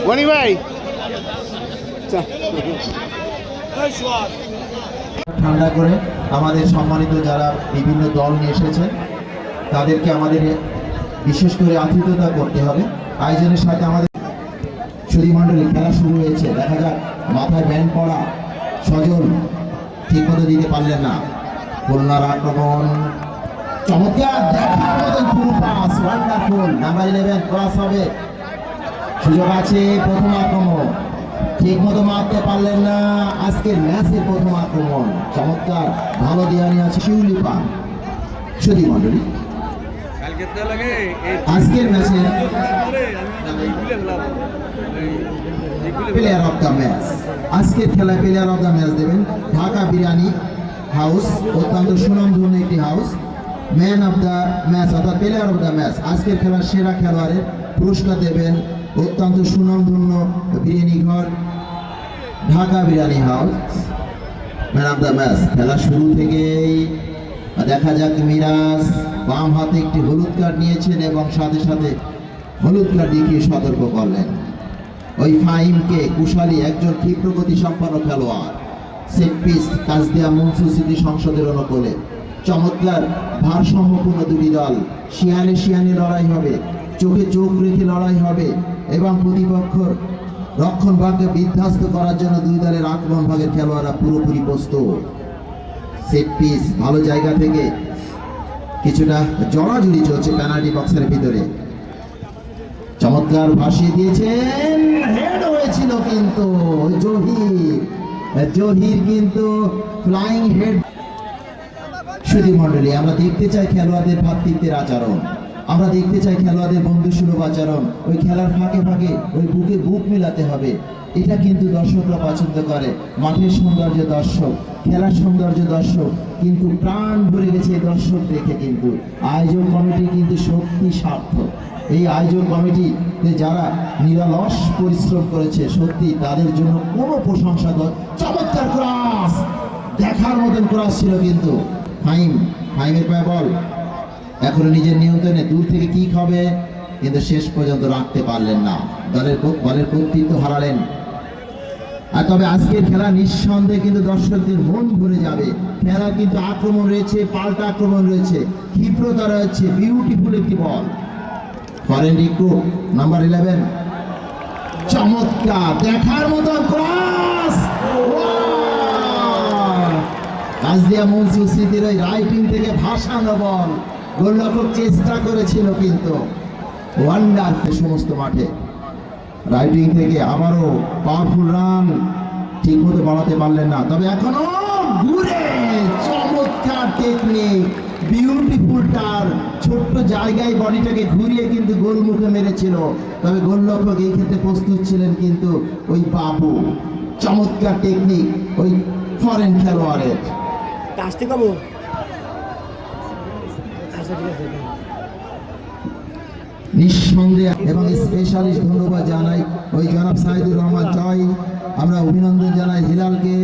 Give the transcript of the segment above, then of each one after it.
মনি ভাই ঠান্ডা করে আমাদের সম্মানিত যারা বিভিন্ন দল নিয়ে এসেছেন তাদেরকে আমাদের বিশেষ করে আতিথ্যতা করতে হবে। আয়োজনের সাথে আমাদের সুধী মণ্ডলী খেলা শুরু হয়েছে, দেখা যাক। মাথায় ব্যান্ড পড়া সজল ঠিক মতো দিতে পারলেন না। খুলনার আক্রমণ চমৎকার, দেখার মতো পুরো পাস, ওয়ান্ডারফুল। নাম্বার 11 ক্রস হবে, সুযোগ আছে। প্রথম আক্রমণ ঠিক মতো মারতে পারলেন না। আজকের ম্যাচের প্রথম আক্রমণ চমৎকার, ভালো দেওয়ানি আছে শিউলি পান। সুধী মণ্ডলী আজকের ম্যাচে প্লেয়ার অফ দ্য ম্যাচ, আজকের খেলায় প্লেয়ার অফ দ্য ম্যাচ দেবেন ঢাকা বিরিয়ানি হাউস, অত্যন্ত সুনামধন্য একটি house. Man of the match অর্থাৎ প্লেয়ার অফ দ্য ম্যাচ, আজকের খেলার সেরা খেলোয়াড়ের পুরস্কার দেবেন অত্যন্ত সুনামধন্য বিরিয়ানি ঘর Dhaka biryani house. Man of the match খেলা শুরু থেকেই দেখা যাক মিরাজ বাম হাতে একটি হলুদ কার্ড নিয়েছেন এবং সাথে সাথে হলুদ কার্ড দেখিয়ে সতর্ক করলেন ওই ফাহিমকে। কুশালী একজন ক্ষিপ্রগতি সম্পন্ন খেলোয়াড়। সেট পিস কাজদিয়া মনসুর স্মৃতি সংসদের অনুকূলে চমৎকার ভারসাম্যপূর্ণ দুটি দল, শিয়ানে শিয়ানে লড়াই হবে, চোখে চোখ রেখে লড়াই হবে এবং প্রতিপক্ষর রক্ষণ ভাগকে বিধ্বস্ত করার জন্য দুই দলের আক্রমণ ভাগের খেলোয়াড়রা পুরোপুরি প্রস্তুত। সেট পিস ভালো জায়গা থেকে কিছুটা জড়াজড়ি চলছে পেনাল্টি বক্সের ভিতরে। চমৎকার ভাসিয়ে দিয়েছেন, হেড হয়েছিল কিন্তু জহির কিন্তু ফ্লাইং হেড। সুধী মণ্ডলী আমরা দেখতে চাই খেলোয়াড়দের ভ্রাতৃত্বের আচরণ, আমরা দেখতে চাই খেলোয়াড়দের বন্ধুসুলভ আচরণ। ওই খেলার ফাঁকে ফাঁকে ওই বুকে বুক মিলাতে হবে, এটা কিন্তু দর্শকরা পছন্দ করে। মাঠের সৌন্দর্য দর্শক, খেলার সৌন্দর্য দর্শক, কিন্তু প্রাণ ভরে গেছে দর্শক দেখে। কিন্তু আয়োজক কমিটি কিন্তু সত্যি সার্থক। এই আয়োজক কমিটিতে যারা নিরলস পরিশ্রম করেছে সত্যি তাদের জন্য কোনো প্রশংসা। চমৎকার ক্রস, দেখার মতন ক্রস ছিল কিন্তু ফাহিমের পায়ে বল এখনো নিজের নিয়ন্ত্রণে, দূর থেকে কি খাবে কিন্তু শেষ পর্যন্ত রাখতে পারলেন না, বলের কর্তৃত্ব হারালেন। আর তবে আজকের খেলা নিঃসন্দেহে কিন্তু দর্শকদের মন ভরে যাবে। খেলা কিন্তু আক্রমণ রয়েছে, পাল্টা আক্রমণ রয়েছে, ক্ষিপ্রতা রয়েছে, বিউটিফুল একটি বল। ফরেন রিক্রুট নাম্বার 11 চমৎকার, দেখার মতো ক্রস। কাজদিয়া মনসুর স্মৃতির ওই রাইটিং থেকে ভাসানো বল, গোলরক্ষক চেষ্টা করেছিল কিন্তু ওয়ান্ডারফুল সমস্ত মাঠে। রাইটিং থেকে আবারও পাওয়ারফুল রান, ঠিক মতো বাড়াতে পারলেন না। তবে এখনো ঘুরে চমৎকার টেকনিক, বিউটিফুল টার, ছোট্ট জায়গায় বডিটাকে ঘুরিয়ে কিন্তু গোল মুখে মেরেছিল। তবে গোলরক্ষক এই ক্ষেত্রে প্রস্তুত ছিলেন কিন্তু ওই বাবু। চমৎকার টেকনিক ওই ফরেন খেলোয়াড়ের। নিঃসন্দেহে এবং স্পেশালিস্ট ধন্যবাদ জানাই ওই জনাব সাইদুর রহমান জয়। আমরা অভিনন্দন জানাই হিলালকে,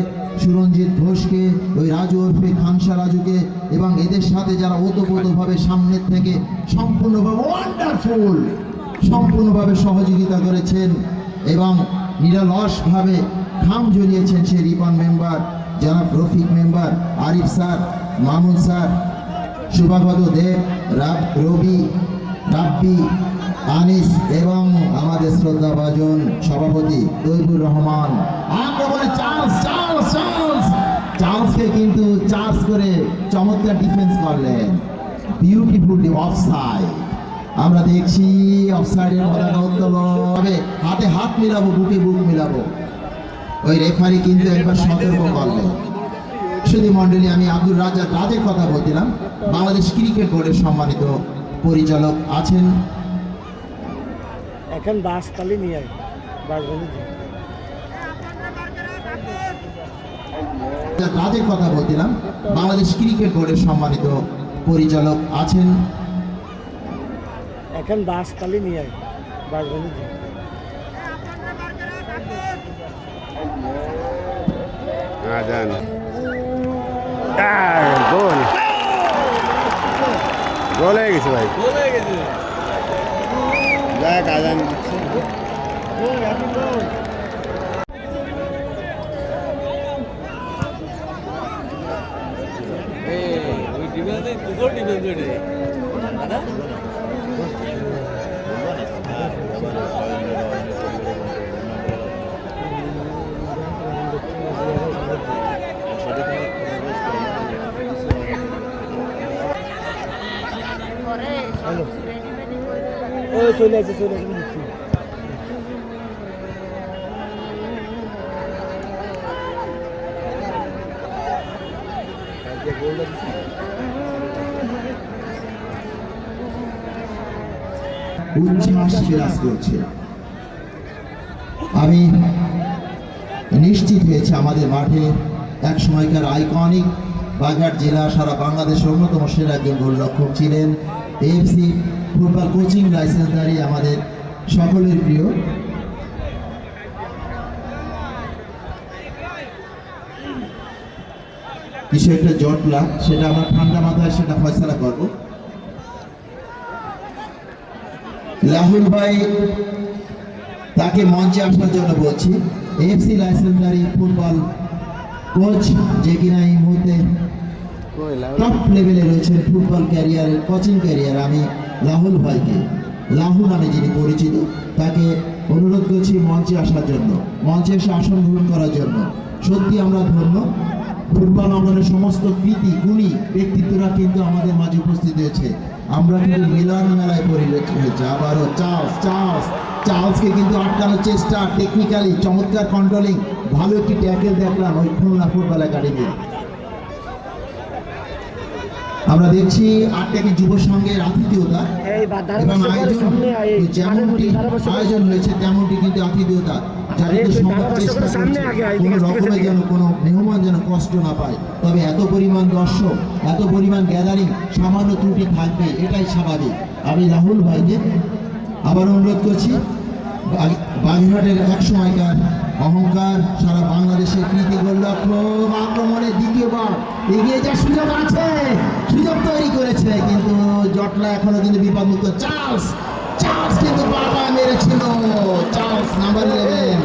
সুরঞ্জিত ঘোষকে, ওই রাজু ওরফে খানসা রাজুকে এবং এদের সাথে যারা ওতপ্রোতভাবে সামনের থেকে সম্পূর্ণভাবে ওয়ান্ডারফুল সম্পূর্ণভাবে সহযোগিতা করেছেন এবং নিরলসভাবে ঘাম ঝরিয়েছেন সেই রিপন মেম্বার, জনাব Rafiq member, Arif sir, Mamun sir, Shubhagata Dev, Rabi, Rabbi, Anis এবং আমাদের শ্রদ্ধাভাজন সভাপতি তৈবুর রহমান। আক্রমণে চার্লসকে কিন্তু চার্জ করে চমৎকার ডিফেন্স করলেন, বিউটিফুলি অফসাইড। আমরা দেখছি অফসাইডের মধ্যে উত্তোলন, হাতে হাত মিলাবো, বুকে বুক মিলাবো। ওই রেফারি কিন্তু একবার সতর্ক করলেন। সুধী মণ্ডলী আমি আব্দুল রাজের কথা বলছিলাম, বাংলাদেশ ক্রিকেট বোর্ডের সম্মানিত পরিচালক আছেন। এখন বাস তালি নিয়ে রাজের কথা বলছিলাম, বাংলাদেশ ক্রিকেট বোর্ডের সম্মানিত পরিচালক আছেন। এখন বাস তালি নিয়ে গোল হয়ে গেছে ভাই, যাক আজান দিচ্ছে। হ্যালো ওই চলে আছে দিচ্ছি উচ্ছ্বাস বিরাজ করছে। আমি নিশ্চিত হয়েছে আমাদের মাঠে এক সময়কার আইকনিক বাগেরহাট জেলা সারা বাংলাদেশের অন্যতম সেরা একজন গোলরক্ষক ছিলেন, এএফসি ফুটবল কোচিং লাইসেন্সধারী আমাদের সকলের প্রিয় কিছু একটা জটলা, সেটা আমরা ঠান্ডা মাথায় সেটা ফয়সালা করব। রাহুল ভাই তাকে মঞ্চে আসার জন্য বলছি। এএফসি লাইসেন্সধারী ফুটবল কোচ, যে কিনা এই মুহূর্তে টপ লেভেলে রয়েছেন ফুটবল ক্যারিয়ারের, কোচিং ক্যারিয়ার। আমি রাহুল ভাইকে, রাহুল নামে যিনি পরিচিত, তাকে অনুরোধ করছি মঞ্চে আসার জন্য, মঞ্চে এসে আসন গ্রহণ করার জন্য। সত্যি আমরা ধন্য, ফুটবল অঙ্গনের সমস্ত কৃতি গুণী ব্যক্তিত্বরা কিন্তু আমাদের মাঝে উপস্থিত হয়েছে। আমরা কিন্তু মিলন মেলায় পরিণত হয়েছে। আবারও চার্লসকে কিন্তু আটকানোর চেষ্টা, টেকনিক্যালি চমৎকার কন্ট্রোলিং, ভালো একটি ট্যাকেল দেখলাম ওই খুলনা ফুটবল একাডেমি। আমরা দেখছি আটটাকে যুব সংঘের আতিথেয়তা এবং যেমনটি আয়োজন হয়েছে তেমনটি কিন্তু আতিথেয়তা, যারা চেষ্টা করছে কোনো রকমের যেন কোনো মেহমান যেন কষ্ট না পায়। তবে এত পরিমাণ দর্শক, এত পরিমাণ গ্যাদারিং, সামান্য ত্রুটি থাকবে, এটাই স্বাভাবিক। আমি রাহুল ভাইকে আবার অনুরোধ করছি, বাগেরহাটের এক সময়কার অহংকার, সারা বাংলাদেশের কৃতি গোলরক্ষক, আক্রমণের দ্বিতীয়বার এগিয়ে যাওয়ার সুযোগ আছে, সুযোগ তৈরি করেছে, কিন্তু জটলা এখনো কিন্তু বিপদমুক্ত। চার্লস কিন্তু বাবা মেরেছিল, চার্লস নাম্বার 11।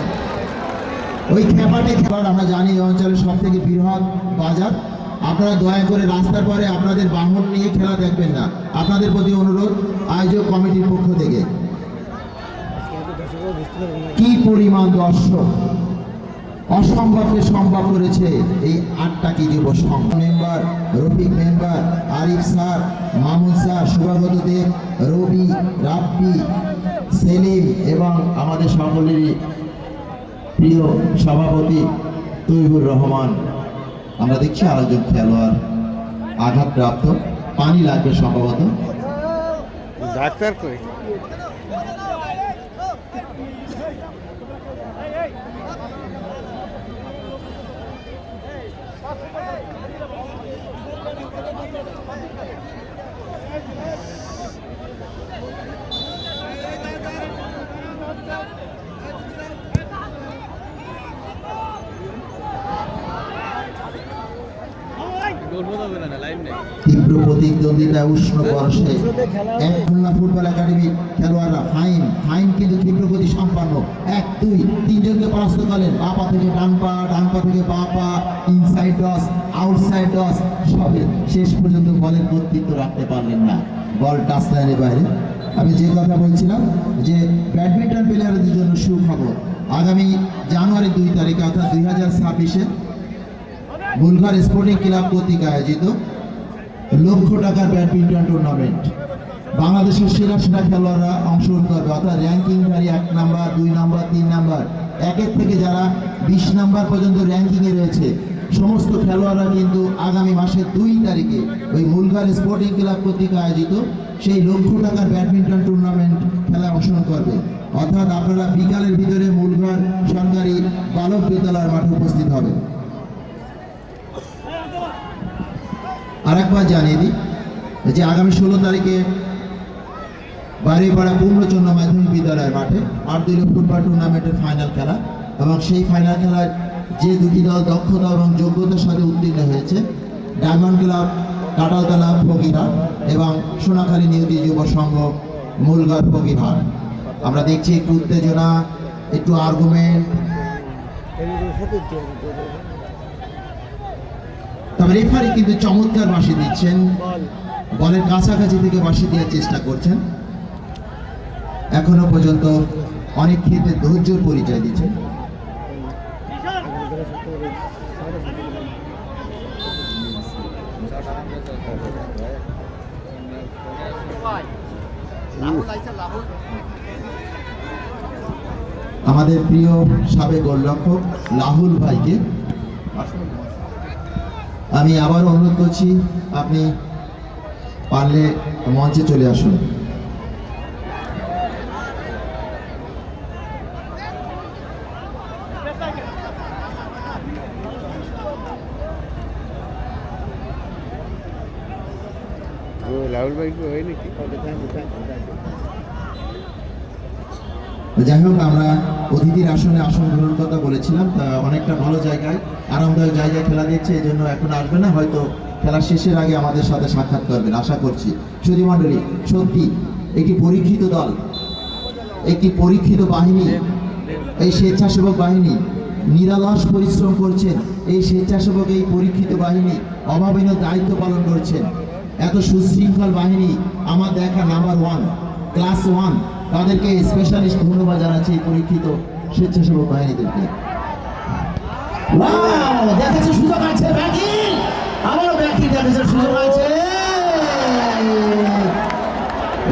ওই খেপাটে খেলার আমরা জানি এই অঞ্চলের সব থেকে বৃহৎ বাজার। আপনারা দয়া করে রাস্তার পরে আপনাদের বাহন নিয়ে খেলা দেখবেন না, আপনাদের প্রতি অনুরোধ আয়োজক কমিটির পক্ষ থেকে। কি পরিমাণ দর্শক, অসম্ভবকে সম্ভব করেছে এই আটটাকি যুব সংঘ। Member Rafiq, member Arif sir, Mamun sir, Shubhagata Dev, Rabi, Rabbi, Selim এবং আমাদের সকলেরই প্রিয় সভাপতি তৈবুর রহমান। আমরা দেখছি আরেকজন খেলোয়াড় আঘাতপ্রাপ্ত, পানি লাগবে সম্ভবত। ডাক্তার কই তীব্র প্রতিদ্বন্দ্বিতায় উষ্ণ বর্ষে খুলনা ফুটবল একাডেমি খেলোয়াড়রা ফাইন কিন্তু তীব্র গতি সম্পন্ন, 1-2-3 জনকে পরাস্ত করেন। বাপা থেকে ডান পা থেকে বাপা, ইনসাইড টস, আউটসাইড টস, সবে শেষ পর্যন্ত বলের কর্তৃত্ব রাখতে পারলেন না, বল টাচ লাইনের বাইরে। আমি যে কথা বলছিলাম যে ব্যাডমিন্টন প্লেয়ারদের জন্য সুখবর, আগামী জানুয়ারি 2 তারিখে অর্থাৎ 2026-এ বুলগার স্পোর্টিং ক্লাব কর্তৃক আয়োজিত লক্ষ টাকার ব্যাডমিন্টন টুর্নামেন্ট, বাংলাদেশের সেরা খেলোয়াড়রা অংশগ্রহণ করবে। অর্থাৎ র্যাঙ্কিংধারী 1 নাম্বার, 2 নাম্বার, 3 নাম্বার, 1 থেকে যারা 20 নাম্বার পর্যন্ত র্যাঙ্কিংয়ে রয়েছে সমস্ত খেলোয়াড়রা কিন্তু আগামী মাসের 2 তারিখে ওই বুলগার স্পোর্টিং ক্লাব কর্তৃক আয়োজিত সেই লক্ষ টাকার ব্যাডমিন্টন টুর্নামেন্ট খেলায় অংশগ্রহণ করবে। অর্থাৎ আপনারা বিকালের ভিতরে বুলগার সরকারি বালক বিদ্যালয়ের মাঠে উপস্থিত হবে। আরেকবার জানিয়ে দিই যে আগামী 16 তারিখে বাড়িপাড়া পূর্ণচন্দ্র মাধ্যমিক বিদ্যালয়ের মাঠে আর্দলীয় ফুটবল টুর্নামেন্টের ফাইনাল খেলা, এবং সেই ফাইনাল খেলায় যে দুটি দল দক্ষতা এবং যোগ্যতার সাথে উত্তীর্ণ হয়েছে, ডায়মন্ড ক্লাব কাটালতলা ফকিরহাট এবং সোনাখালী নিয়তি যুব সংঘ মূলঘর ফকিরহাট। আমরা দেখছি একটু উত্তেজনা, একটু আর্গুমেন্ট, তবে রেফারি কিন্তু চমৎকার বাঁশি দিচ্ছেন। বলের কাছাকাছি থেকে বাঁশি দেওয়ার চেষ্টা করছেন। এখনো পর্যন্ত অনেক ক্ষেত্রে ধৈর্যের পরিচয় দিচ্ছেন। আমাদের প্রিয় সাবেক গোলরক্ষক লাহুল ভাইকে আমি আবার অনুরোধ করছি, আপনি পারলে মঞ্চে চলে আসুন। রাহুল ভাই কি হয় নাকি? যাই হোক, আমরা অতিথির আসনে আসন গ্রহণ কথা বলেছিলাম, তা অনেকটা ভালো জায়গায় আরামদায়ক জায়গায় খেলা দেখছে, এই জন্য এখন আসবে না, হয়তো খেলা শেষের আগে আমাদের সাথে সাক্ষাৎ করবেন আশা করছি। সুধী মণ্ডলী, সত্যি একটি পরীক্ষিত দল, একটি পরীক্ষিত বাহিনী, এই স্বেচ্ছাসেবক বাহিনী নিরলস পরিশ্রম করছেন। এই স্বেচ্ছাসেবক এই পরীক্ষিত বাহিনী অভাবনীয় দায়িত্ব পালন করছেন। এত সুশৃঙ্খল বাহিনী আমার দেখা নাম্বার 1, ক্লাস 1, তাদেরকে স্পেশালিস্ট ধন্যবাদ জানাচ্ছি এই পরীক্ষিত স্বেচ্ছাসেবক বাহিনীদেরকে। দেখাচ্ছে সুযোগ আছে, ব্যাকিং আবারও ব্যাকিং দেখাচ্ছে সুযোগ আছে।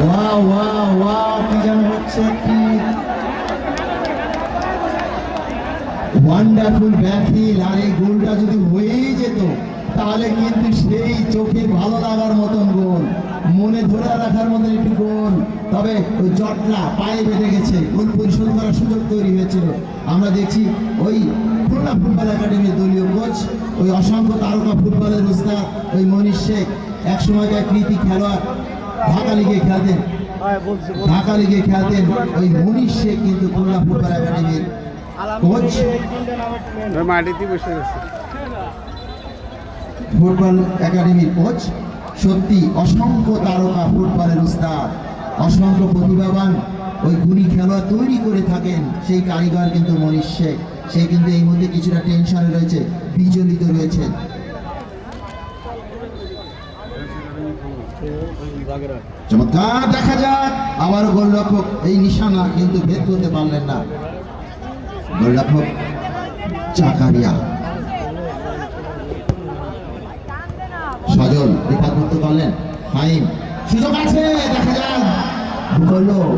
ওয়াও ওয়াও ওয়াও, কি যেন হচ্ছে, কি ওয়ান্ডারফুল ব্যাকিং। আর এই গোলটা যদি হয়েই যেত তাহলে কিন্তু সেই চোখে ভালো লাগার মতন গোল, মনে ধরে রাখার মতন একটি গোল। তবে ওই জটলা পায়ে বেঁধে গেছে, গোল পরিশোধ করার সুযোগ তৈরি হয়েছিল। আমরা দেখছি ওই খুলনা ফুটবল একাডেমির দলীয় কোচ, ওই অসংখ্য তারকা ফুটবলের উস্তাদ ওই মনীষ শেখ, এক সময়কার কৃতি খেলোয়াড়, ঢাকা লিগে খেলতেন, ঢাকা লিগে খেলতেন ওই মনীষ শেখ কিন্তু খুলনা ফুটবল একাডেমির কোচ, মাটিতে বসে গেছে। ফুটবল একাডেমির কোচ। সত্যি অসংখ্য তারকা ফুটবলের উস্তাদ, অসংখ্য প্রতিভাবান ওই গুণী খেলোয়াড় তৈরি করে থাকেন সেই কারিগর কিন্তু মনীষ শেখ। সে কিন্তু এই মধ্যে কিছুটা টেনশনে রয়েছে, বিচলিত রয়েছে। চমৎকার, দেখা যাক আবারও গোলরক্ষক এই নিশানা কিন্তু ভেদ করতে পারলেন না। গোলরক্ষক চাকারিয়া সজল বিপাক করতে পারলেন। ফাইন, সুযোগ আছে, দেখা যাক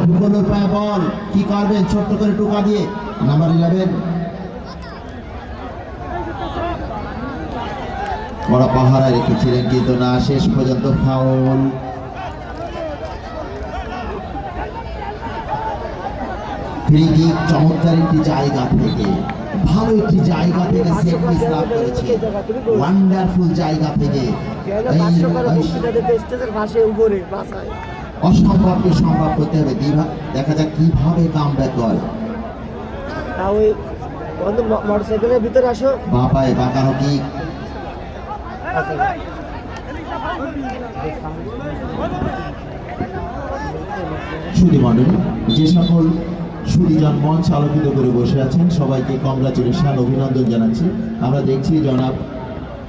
ভূগোলোর পায়ে বল, কি করবেন ছোট্ট করে টোকা দিয়ে। নাম্বার 11 বড় পাহারা রেখেছিলেন কিন্তু না, শেষ পর্যন্ত ফাউল। ফ্রি কিক চমৎকার একটি জায়গা থেকে, ভালো একটি জায়গা থেকে সেট পিস লাভ করেছে, ওয়ান্ডারফুল জায়গা থেকে অসম্ভবকে সম্ভব করতে হবে। দেখা যাক কিভাবে কামব্যাক করে। মোটরসাইকেলের ভিতরে আসো, বাপায় বাঁকানো কিক, সুধী মণ্ডলী, যে সকল সুধীজন মঞ্চ আলোকিত করে বসে আছেন সবাইকে কংগ্রাচুলেশন, অভিনন্দন জানাচ্ছি। আমরা দেখছি জনাব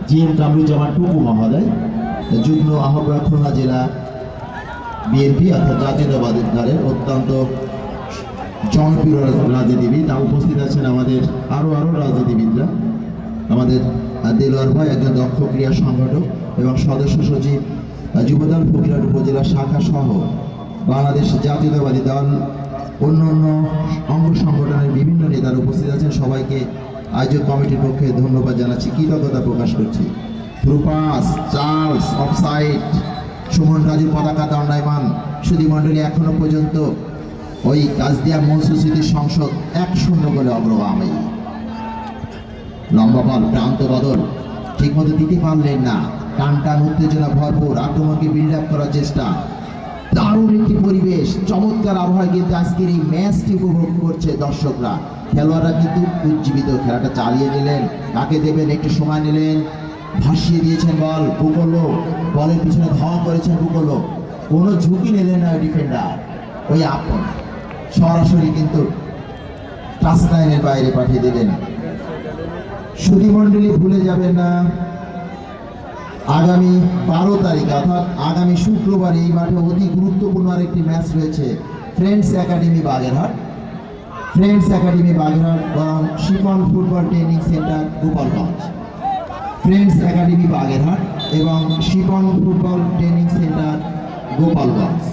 GM কামরুজ্জামান টুকু মহোদয়, যুগ্ম আহ্বায়ক খুলনা জেলা বিএনপি অর্থাৎ জাতীয়তাবাদী দলের অত্যন্ত জনপ্রিয় রাজনীতিবিদ। তা উপস্থিত আছেন আমাদের আরও রাজনীতিবিদরা, আমাদের দেলোয়ার ভাই একজন দক্ষ ক্রীড়া সংগঠক এবং সদস্য সচিব যুবদল ফকিরহাট উপজেলা শাখা সহ বাংলাদেশ জাতীয়তাবাদী দল অন্য অঙ্গ সংগঠনের বিভিন্ন নেতারা উপস্থিত আছেন। সবাইকে আয়োজক কমিটির পক্ষে ধন্যবাদ জানাচ্ছি, কৃতজ্ঞতা প্রকাশ করছি। Through pass, Charles, offside, Suman রাজুর পতাকা দণ্ডায়মান। সুধী মণ্ডলী, এখনো পর্যন্ত ওই কাজদিয়া মৌসুমী সংসদ 1-0 গোলে অগ্রগামী। লম্বা বল, প্রান্ত বদল ঠিকমতো দিতে পারলেন না, টান উত্তেজনা ভরপুর আক্রমণকে বিল্ড আপ করার চেষ্টা। দারুণ একটি পরিবেশ, চমৎকার আবহাওয়া কিন্তু আজকের এই ম্যাচটি উপভোগ করছে দর্শকরা। খেলোয়াড়রা কিন্তু উজ্জীবিত, খেলাটা চালিয়ে নিলেন। কাকে দেবেন একটু সময় নিলেন, ভাসিয়ে দিয়েছেন বল। বুকলো বলের পিছনে ধাওয়া করেছেন, বুকলো কোনো ঝুঁকি নিলেন না ডিফেন্ডার, ওই আপন সরাসরি কিন্তু টাচ লাইনের বাইরে পাঠিয়ে দিলেন। সুধী মণ্ডলী, ভুলে যাবেন না আগামী 12 তারিখ অর্থাৎ আগামী শুক্রবার এই মাঠে অতি গুরুত্বপূর্ণ আরেকটি ম্যাচ রয়েছে ফ্রেন্ডস একাডেমি বাগেরহাট বনাম Shipon football training centre Gopalganj. Friends academy Bagerhat এবং Shipon football training centre Gopalganj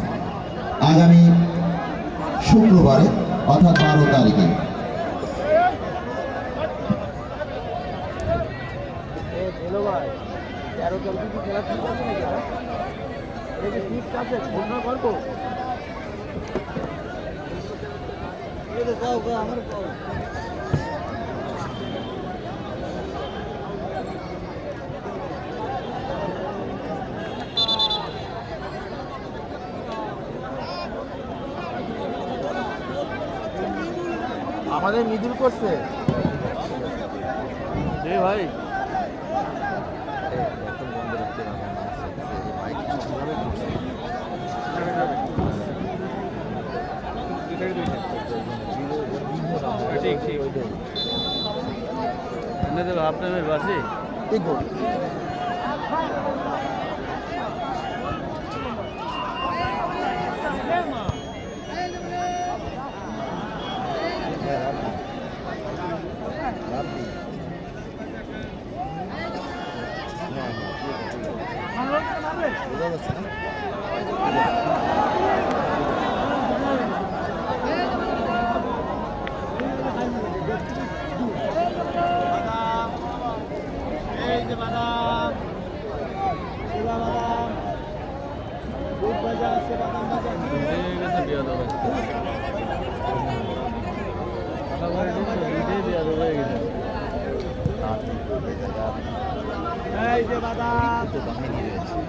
আগামী শুক্রবারে অর্থাৎ 12 তারিখে। আমাদের মৃদুল করছে ভাই আপনাদের বাসে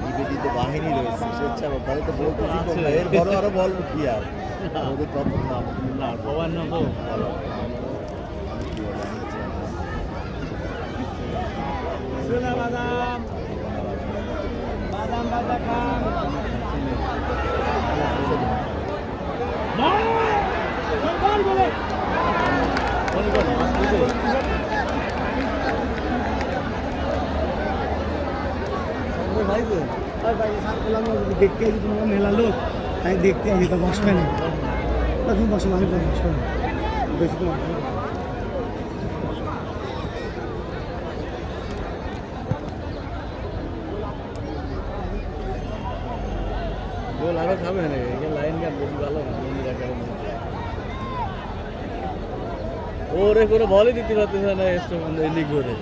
নিবেদিত বাহিনী রয়েছে স্বেচ্ছাসেবক তাহলে তো বলতেছি এর বড় আরো বলবো কি আর ওদের কত নাম না সবার নাম তো বাদাম বাদাম বাদাম খান দেখতে আসি তোমার মেলা লোক তাই দেখতে আসি তো বসবে না তুমি বসো আমি বসবো না বেশি তোমার গোল আরো খাবে না লাইন গান বেশি ভালো না ওরে কোনো বলই দিতে পারতেছে না স্টোভ এদিক করে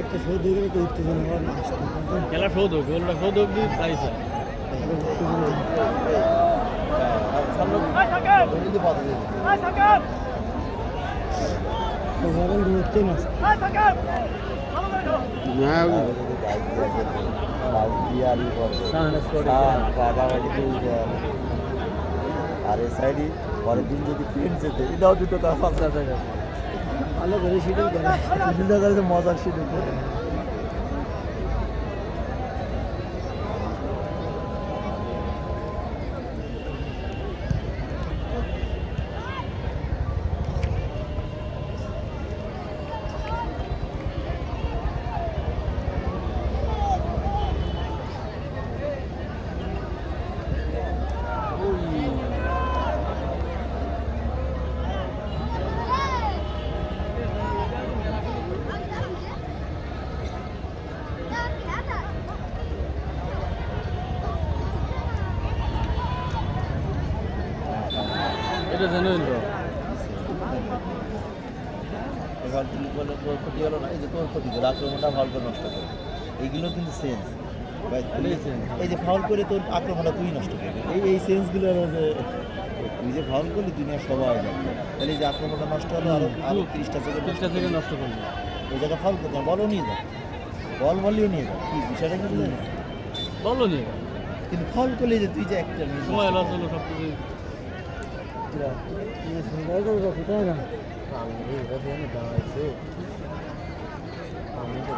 একটা শোধ হয়ে গেলে তো উত্তেজনা হওয়ার না খেলা শোধ হোক গোলটা শোধ হোক দিয়ে তাই স্যার আর এ সাইডে পরের দিন যদি ফ্রেন্ড যেতে এটাও দুটো তার 5,000 টাকা ভালো করে শিডিউল করে মজার শিডিউল করে ক্ষতি হলো না এই যে তোর ক্ষতি করে আক্রমণটা ফাউল করে নষ্ট করে এইগুলো কিন্তু সেন্স এই যে ফাউল করে তোর আক্রমণটা তুই নষ্ট করবি এই সেন্সগুলো যে তুই যে ফাউল করলি দুনিয়া সবাই জানবে তাহলে এই যে আক্রমণটা নষ্ট হলো আরো 30টা থেকে নষ্ট করবি ওই জায়গায় ফাউল করতে বলও নিয়ে যা বলও নিয়ে যা কি বিষয়টা কিন্তু জানিস বলও নিয়ে যা কিন্তু ফাউল করলে যে তুই যে একটা সময় লস হলো সব কিছু কোথায় না আমি দাঁড়াইছি আমি তো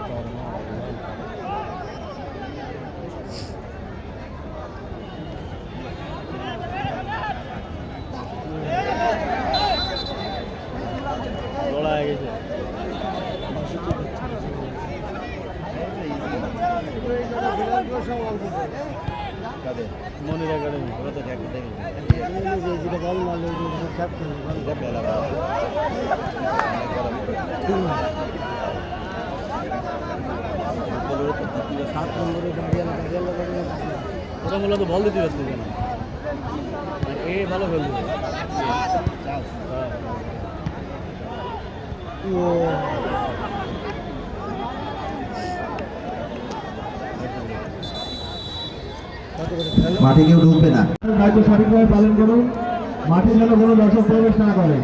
কাদের মনির একাডেমি ওরা তো ঢাকা থেকে যেটা বল না এটা বেলা বাদ। ফুটবলেরও তো দ্বিতীয় 7 নম্বরে দাঁড়িয়ে ওরা মূলত বল দিতে পারতো কেন এ ভালো খেলতো চান্স মাঠে কেউ ঢুকবে না। দায়িত্ব সঠিকভাবে পালন করুন। মাঠে যেন কোনো দর্শক প্রবেশ না করে।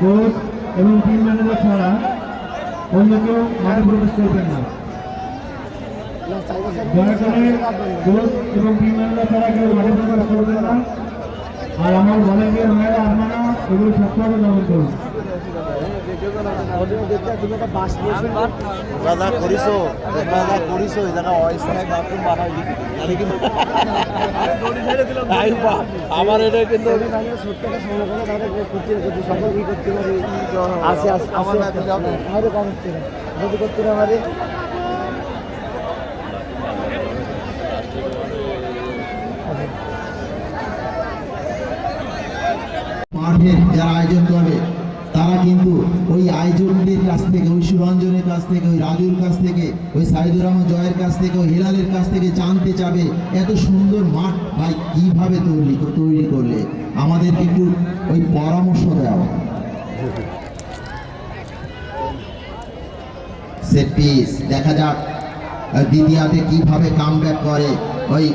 কোচ এবং টিম ম্যানেজার ছাড়া অন্য কেউ মাঠে প্রবেশ করবেন না। দয়া করে কোচ এবং টিম ম্যানেজার ছাড়া কেউ মাঠে প্রবেশ করবেন না। আর আমার ভলেন্টিয়ার ভাইয়েরা আপনারা এগুলো সবসময় গ্রহণ করুন। যা করিছো এই জায়গা অস্থায়ী বাথরুম বানাই দিবি নাহলে কিন্তু আমার এটা কিন্তু যদি করতে না পারে মাঠের যারা আয়োজন করে তারা কিন্তু ওই আয়োজকদের কাছ থেকে, ওই সুরঞ্জনের কাছ থেকে, ওই রাজুর কাছ থেকে, ওই সাইদুর রহমান জয়ের কাছ থেকে, ওই হিলালের কাছ থেকে জানতে চাবে এত সুন্দর মাঠ ভাই কিভাবে তৈরি করলে, আমাদেরকে একটু ওই পরামর্শ দাও। সেট পিস দেখা যাক দ্বিতীয়াতে কিভাবে কামব্যাক করে ওই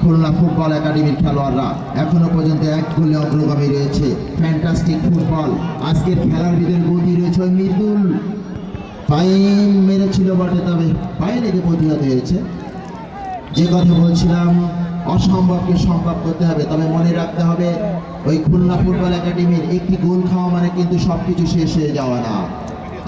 খুলনা ফুটবল একাডেমির খেলোয়াড়রা। এখনো পর্যন্ত 1 গোলে অগ্রগামী রয়েছে। Fantastic football. আজকের খেলার ভিতরে গতি রয়েছে ওই মৃদুল ফাইন মেরেছিল বটে, তবে ফাইনেকে প্রতিহত হয়েছে। যে কথা বলছিলাম, অসম্ভবকে সম্ভব করতে হবে, তবে মনে রাখতে হবে ওই খুলনা ফুটবল একাডেমির একটি গোল খাওয়া মানে কিন্তু সবকিছু শেষ হয়ে যাওয়া না।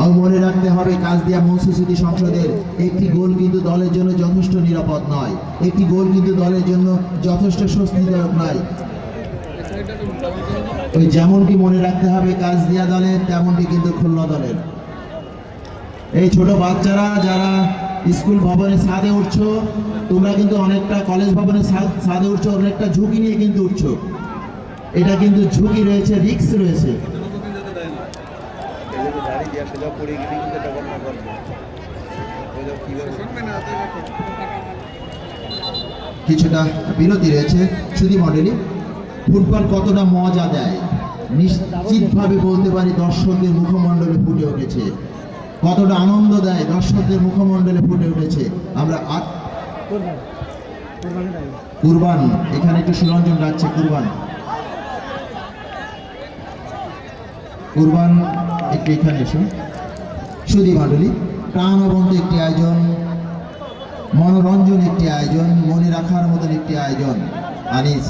আর মনে রাখতে হবে কাজদিয়া মৌসুমী সংসদের একটি গোল কিন্তু দলের জন্য যথেষ্ট নিরাপদ নয়, একটি গোল কিন্তু দলের জন্য যথেষ্ট স্বস্তিদায়ক নয়। ওই যেমনটি মনে রাখতে হবে কাজদিয়া দলের, তেমনটি কিন্তু খুলনা দলের। এই ছোট বাচ্চারা যারা স্কুল ভবনের ছাদে উঠছো, তোমরা কিন্তু অনেকটা কলেজ ভবনের ছাদে উঠছো, অনেকটা ঝুঁকি নিয়ে কিন্তু উঠছো। এটা কিন্তু ঝুঁকি রয়েছে, রিস্ক রয়েছে। গাড়ি দিয়ে আসলে পড়ে গেলে কিন্তু এটা বন্ধ করবে কিভাবে কিছুটা বিরতি রয়েছে। সুধী মণ্ডলী, ফুটবল কতটা মজা দেয় নিশ্চিতভাবে বলতে পারি দর্শকদের মুখমণ্ডলে ফুটে উঠেছে, কতটা আনন্দ দেয় দর্শকদের মুখমণ্ডলে ফুটে উঠেছে। আমরা কুরবান এখানে একটু সুরঞ্জন রাখছে। কুরবান একটু এখানে এসো। সুধী মণ্ডলী, প্রাণবন্ত একটি আয়োজন, মনোরঞ্জন একটি আয়োজন, মনে রাখার মতন একটি আয়োজন। আনিস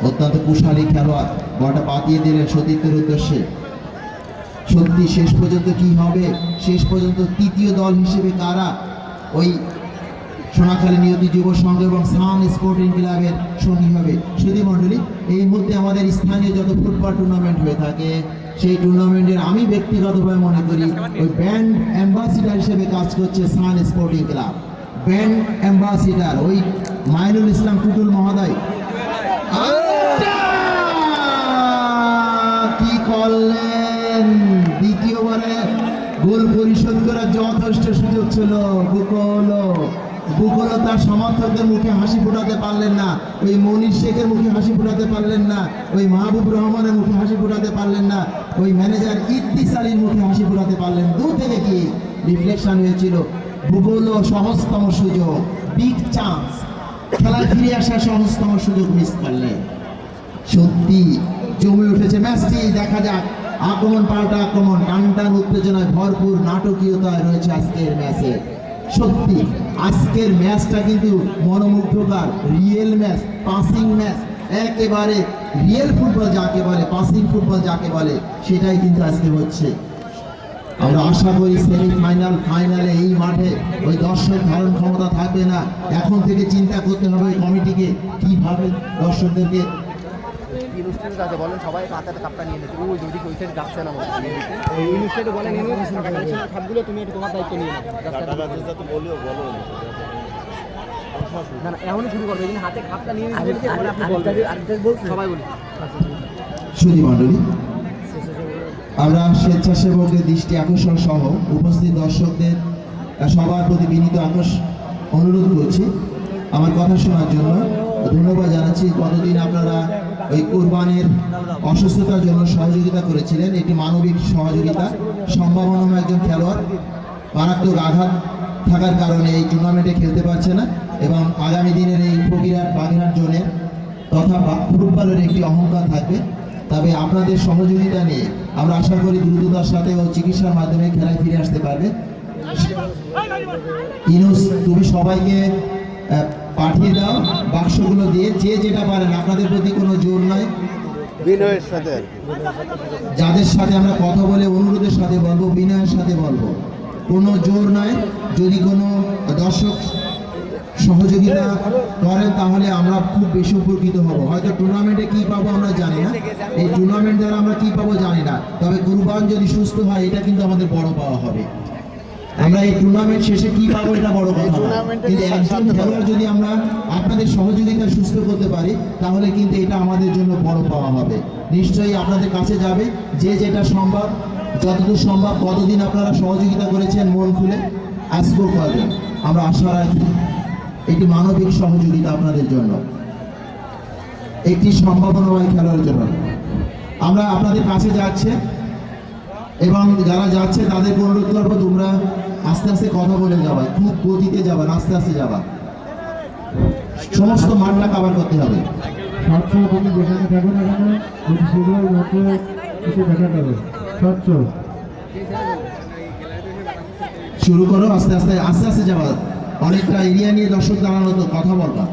অত্যন্ত কুশালী খেলোয়াড়, বলটা পাতিয়ে দিলেন সতীর্থের উদ্দেশ্যে। সত্যি শেষ পর্যন্ত কি হবে, শেষ পর্যন্ত তৃতীয় দল হিসেবে কারা ওই সোনাখালী নিয়তি যুব সংঘ এবং সান স্পোর্টিং ক্লাবের সঙ্গী হবে। সুধী মণ্ডলী, এই মুহূর্তে আমাদের স্থানীয় যত ফুটবল টুর্নামেন্ট হয়ে থাকে সেই টুর্নামেন্টের আমি ব্যক্তিগতভাবে মনে করি ওই ব্র্যান্ড অ্যাম্বাসিডার হিসেবে কাজ করছে সান স্পোর্টিং ক্লাব। ব্র্যান্ড অ্যাম্বাসিডার ওই মাইনুল ইসলাম টুটুল মহোদয় কি করলেন, দ্বিতীয়বারে গোল পরিশোধ করার যথেষ্ট সুযোগ ছিল। বুকলো তার সমর্থকদের মুখে হাসি ফোটাতে পারলেন না, ওই মনির শেখের মুখে হাসি ফোটাতে পারলেন না, ওই মাহবুব রহমানের মুখে হাসি ফোটাতে পারলেন না, ওই ম্যানেজার ইদ্দিস আলীর মুখে হাসি ফোটাতে পারলেন। দূর থেকে কি রিফ্লেকশন হয়েছিল। বুকলো সহজতম সুযোগ, বিগ চান্স, খেলায় ফিরে আসার সহজতম সুযোগ মিস করলেন। সত্যি জমে উঠেছে ম্যাচটি। দেখা যাক আক্রমণ পাল্টা আক্রমণ, টানটান উত্তেজনায় ভরপুর নাটকীয়তায় রয়েছে আজকের ম্যাচে। সত্যি আজকের ম্যাচটা কিন্তু মনোমুগ্ধকর, রিয়েল ম্যাচ, পাসিং ম্যাচ, একেবারে রিয়েল ফুটবল যাকে বলে, পাসিং ফুটবল যাকে বলে সেটাই কিন্তু আজকে হচ্ছে। আমরা আশা করি সেমিফাইনাল ফাইনালে এই মাঠে ওই দর্শক ধারণ ক্ষমতা থাকবে না। এখন থেকে চিন্তা করতে হবে ওই কমিটিকে কিভাবে দর্শকদেরকে বলেন সবাই হাতে কাপটা নিয়ে নিতে। ওই যদি ওই সাইড যাচ্ছে না এই ইনিশিয়েটিভ বলে নিন, খাতগুলো তুমি একটু তোমার দায়িত্ব নিয়ে নাও। বলো মাস না না এখনই শুরু করবে কিন্তু হাতে খাপটা নিয়ে আপনি বলছেন সবাই বলি সুধী মণ্ডলী, আমরা স্বেচ্ছাসেবকদের দৃষ্টি আকর্ষণ সহ উপস্থিত দর্শকদের সবার প্রতি বিনীত অনুরোধ করছি আমার কথা শোনার জন্য। ধন্যবাদ জানাচ্ছি। কতদিন আপনারা ওই কোরবানের অসুস্থতার জন্য সহযোগিতা করেছিলেন। এটি মানবিক সহযোগিতা। সম্ভাবনাময় একজন খেলোয়াড় মারাত্মক আঘাত থাকার কারণে এই টুর্নামেন্টে খেলতে পারছে না এবং আগামী দিনের এই ফকিরহাট বাগেরহাট জোনের তথা ফুটবলের একটি অহংকার থাকবে। তবে আপনাদের সহযোগিতা নিয়ে আমরা আশা করি দ্রুততার সাথে ও চিকিৎসার মাধ্যমে খেলায় ফিরে আসতে পারবে। ইনুস, তুমি সবাইকে পাঠিয়ে দাও বাক্সগুলো দিয়ে, যে যেটা পারেন। আপনাদের প্রতি কোনো জোর নয়, বিনয়ের সাথে যাদের সাথে আমরা কথা বলে অনুরোধের সাথে বলবো, বিনয়ের সাথে বলবো, কোনো জোর নয়। যদি কোনো দর্শক সহযোগিতা করেন তাহলে আমরা খুব বেশি উপকৃত হব। হয়তো টুর্নামেন্টে কি পাবো আমরা জানি না, এই টুর্নামেন্ট দ্বারা আমরা কি পাবো জানি না, তবে কুরবান যদি সুস্থ হয় এটা কিন্তু আমাদের বড় পাওয়া হবে। আমরা এই টুর্নামেন্ট শেষে কি পাবো এটা বড় কথা না, কিন্তু একজন খেলোয়াড় যদি আমরা আপনাদের সহযোগিতা সুস্থ করতে পারি তাহলে কিন্তু এটা আমাদের জন্য বড় পাওয়া হবে। নিশ্চয়ই আপনাদের কাছে যাবে, যে যেটা সম্ভব, যতদূর সম্ভব। কতদিন আপনারা সহযোগিতা করেছেন মন খুলে, আজকেও করবেন। আমরা আশা রাখি এটি মানবিক সহযোগিতা আপনাদের জন্য, একটি সম্ভাবনাময় খেলার জন্য। আমরা আপনাদের কাছে যাচ্ছে এবং যারা যাচ্ছে তাদেরকে অনুরোধ করবো তোমরা আস্তে আস্তে কথা বলে যাবা, খুব গতিতে যাবা, আস্তে আস্তে যাবা। সমস্ত মাঠটা কাভার করতে হবে। স্বচ্ছ তুমি যেখানে থাকো না কেন যদি সেগুলোর মতো কিছু দেখা যাবে স্বচ্ছ শুরু করো, আস্তে আস্তে আস্তে আস্তে যাবা। অনেকটা এরিয়া নিয়ে দর্শক দাঁড়ানো, তো কথা বলবা।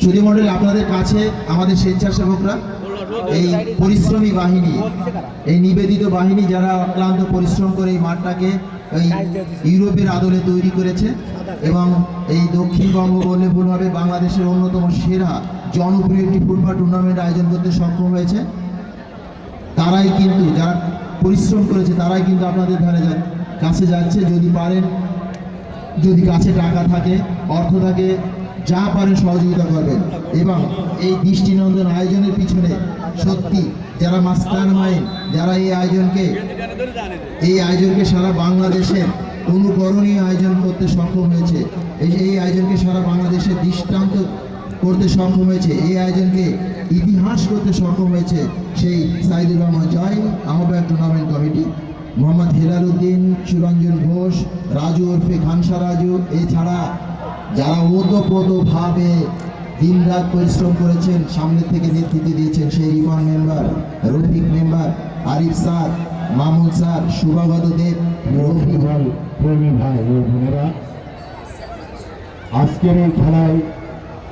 সুধী মণ্ডলী, আপনাদের কাছে আমাদের স্বেচ্ছাসেবকরা, এই পরিশ্রমী বাহিনী, এই নিবেদিত বাহিনী যারা অক্লান্ত পরিশ্রম করে এই মাঠটাকে এই ইউরোপের আদলে তৈরি করেছে এবং এই দক্ষিণবঙ্গ বললে ভুল হবে, বাংলাদেশের অন্যতম সেরা জনপ্রিয় একটি ফুটবল টুর্নামেন্ট আয়োজন করতে সক্ষম হয়েছে। তারাই কিন্তু, যারা পরিশ্রম করেছে তারাই কিন্তু আপনাদের ধারে কাছে যাচ্ছে। যদি পারেন, যদি কাছে টাকা থাকে, অর্থ থাকে, যা পারেন সহযোগিতা করবেন। এবং এই দৃষ্টিনন্দন আয়োজনের পিছনে সত্যি যারা মাস্টার মাইন্ড, যারা এই আয়োজনকে সারা বাংলাদেশের অনুকরণীয় আয়োজন করতে সক্ষম হয়েছে, এই আয়োজনকে সারা বাংলাদেশের দৃষ্টান্ত করতে সক্ষম হয়েছে, এই আয়োজনকে ইতিহাস করতে সক্ষম হয়েছে, সেই সাইদুর রহমান জয়, আহ্বায়ক টুর্নামেন্ট কমিটি, মোহাম্মদ হেলাল উদ্দিন, সুরঞ্জন ঘোষ, রাজু ওরফে খানসা রাজু, এছাড়া যারা ওতপ্রোতভাবে দিনরাত পরিশ্রম করেছেন, সামনে থেকে নেতৃত্ব দিয়েছেন সেই Ripon member, Rafiq member, Arif sir, Mamun sir, Shubhagata Dev, Rafi ভাই, প্রেমী ভাই ও বোনেরা, আজকের এই খেলায়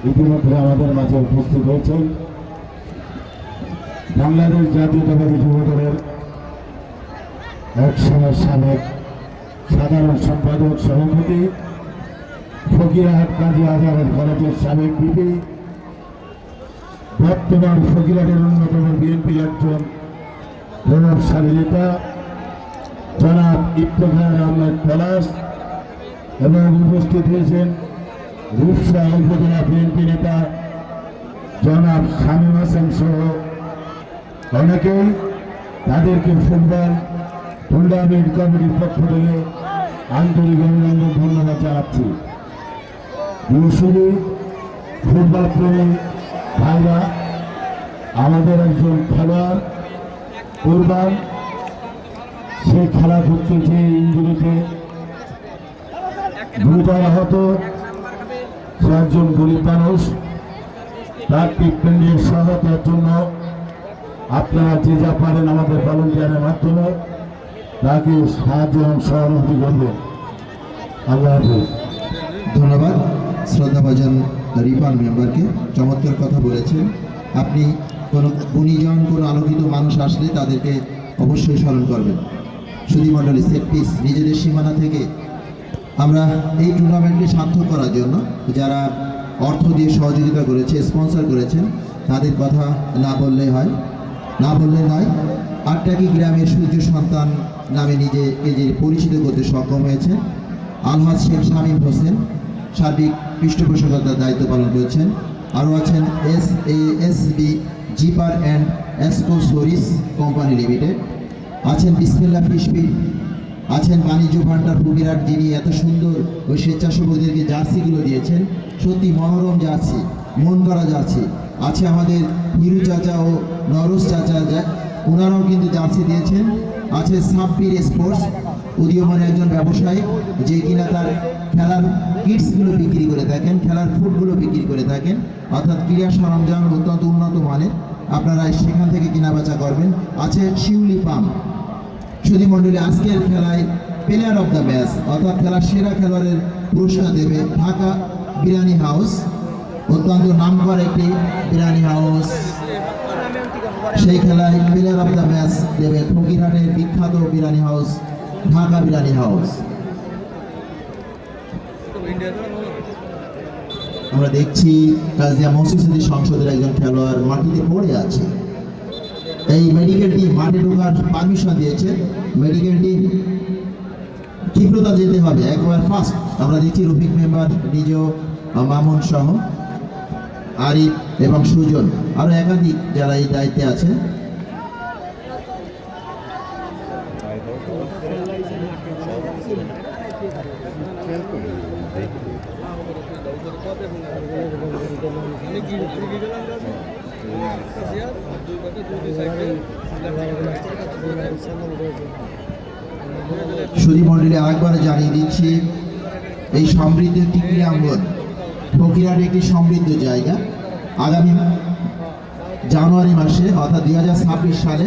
ইতিমধ্যে আমাদের মাঝে উপস্থিত হয়েছেন বাংলাদেশ জাতীয়তাবাদী যুব দলের এক সময় সাবেক সাধারণ সম্পাদক সভাপতি, ফকিরহাট কাজী আজহার কলেজের সাবেক ভিপি, বর্তমান ফকিরহাটের অন্যতম বিএনপির একজন প্রভাবশালী নেতা জনাব ইফতেখার আহমেদ পলাশ, এবং উপস্থিত হয়েছেন রূপসা উপজেলা বিএনপি নেতা জনাব শামীম হাসান সহ অনেকেই। তাদেরকে ফুটবল টুর্নামেন্ট কমিটির পক্ষ থেকে আন্তরিক অভিনন্দন, ধন্যবাদ জানাচ্ছি। শুধু ফুটবল প্রেমী ভাইরা, আমাদের একজন খেলোয়াড় কুরবান, সে খেলা করতে যে ইঞ্জুরিতে গুরুতর আহত, সে একজন গরিব মানুষ। তার ট্রিটমেন্টের সহায়তার জন্য আপনারা যে যা পারেন আমাদের ভলান্টিয়ারের মাধ্যমে তাকে সাহায্য এবং সহানুভূতি করবেন। আল্লাহ হাফেজ। ধন্যবাদ শ্রদ্ধাভাজন রিপান মেম্বারকে, চমৎকার কথা বলেছেন আপনি। কোনো গুণীজন, কোনো আলোকিত মানুষ আসলে তাদেরকে অবশ্যই স্মরণ করবেন। সুধী মণ্ডলী, সেট পিস নিজেদের সীমানা থেকে আমরা এই টুর্নামেন্টকে সার্থক করার জন্য যারা অর্থ দিয়ে সহযোগিতা করেছে, স্পন্সর করেছেন, তাদের কথা না বললে নয়। আটটাকি গ্রামের সূর্য সন্তান নামে নিজেকে যে পরিচিত করতে সক্ষম হয়েছে আলহাজ শেখ শামীম হোসেন, সার্বিক পৃষ্ঠপোষকতার দায়িত্ব পালন করছেন। আরও আছেন SASB zipper and accessories company limited, আছেন বিসমিল্লাহ ফিশ ফিড, আছেন বাণিজ্য ভান্ডার ফকিরহাট, যিনি এত সুন্দর ওই স্বেচ্ছাসেবকদেরকে জার্সিগুলো দিয়েছেন, সত্যি মনোরম জার্সি, মন করা জার্সি। আছে আমাদের হিরু চাচা ও নরস চাচা, ওনারাও কিন্তু জার্সি দিয়েছেন। আছে সাব্বির স্পোর্টস, উদীয়মান একজন ব্যবসায়ী, যে কিনা তার খেলার কিটসগুলো বিক্রি করে থাকেন, খেলার ফুটগুলো বিক্রি করে থাকেন, অর্থাৎ ক্রীড়া সরঞ্জাম অত্যন্ত উন্নত মানের, আপনারা সেখান থেকে কেনাবেচা করবেন। আছে শিউলি পাম্প। সুধী মণ্ডলী, আজকের খেলায় প্লেয়ার অফ দ্য ম্যাচ অর্থাৎ খেলার সেরা খেলোয়াড়ের পুরস্কার দেবে ঢাকা বিরিয়ানি হাউস, অত্যন্ত নামকরা একটি বিরিয়ানি হাউস। সেই খেলায় প্লেয়ার অফ দ্য ম্যাচ দেবে ফকিরহাটের বিখ্যাত বিরিয়ানি হাউস ঢাকা বিরিয়ানি হাউস। আমরা দেখছি কাজিয়া মসজিদ সংসদের একজন খেলোয়াড় মাটিতে পড়ে আছে। এই মেডিকেল টিম মাঠে ঢোকার পারমিশন দিয়েছে। মেডিকেল টিম তীব্রতা যেতে হবে একবার ফার্স্ট। আমরা দেখছি রফিক মেম্বার নিজেও, মামুন সহ, আরিফ এবং সুজন, আরো একাধিক যারা এই দায়িত্বে আছে। সুধী মণ্ডলী, আরেকবার জানিয়ে দিচ্ছি, এই সমৃদ্ধ একটি ক্রীড়াঙ্গন, ফকিরহাট একটি সমৃদ্ধ জায়গা। আগামী জানুয়ারি মাসে অর্থাৎ 2026 সালে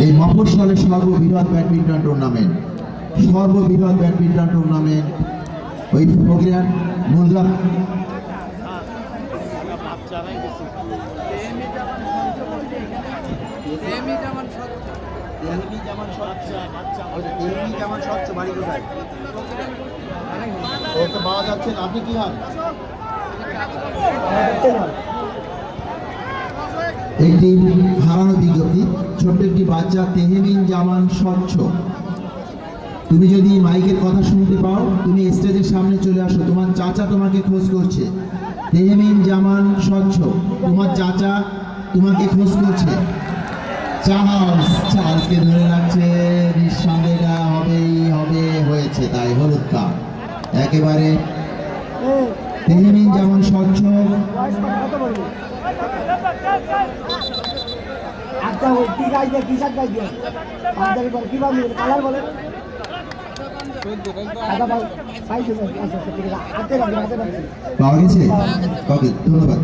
এই মফস্বলের সর্ববৃহৎ ব্যাডমিন্টন টুর্নামেন্ট ওই ফকিরহাট মূলগ্রাম পাওয়া যাচ্ছেন। আপনি কি হন? একটি হারানো বিজ্ঞপ্তি, ছোট্ট একটি বাচ্চা তেহমিন জামান স্বচ্ছ। তুমি যদি মাইকের কথা শুনতে পাও, তুমি স্টেজের সামনে চলে আসো, তোমার চাচা তোমাকে খোঁজ করছে। তেহমিন জামান স্বচ্ছ, তোমার চাচা তোমাকে খোঁজ করছে। চার্লসকে ধরে রাখছে, নিঃসন্দেহটা হয়েছে, তাই হলুদ কার্ড একেবারে। তেহমিন যেমন স্বচ্ছ, পাওয়া গেছে। ওকে, ধন্যবাদ।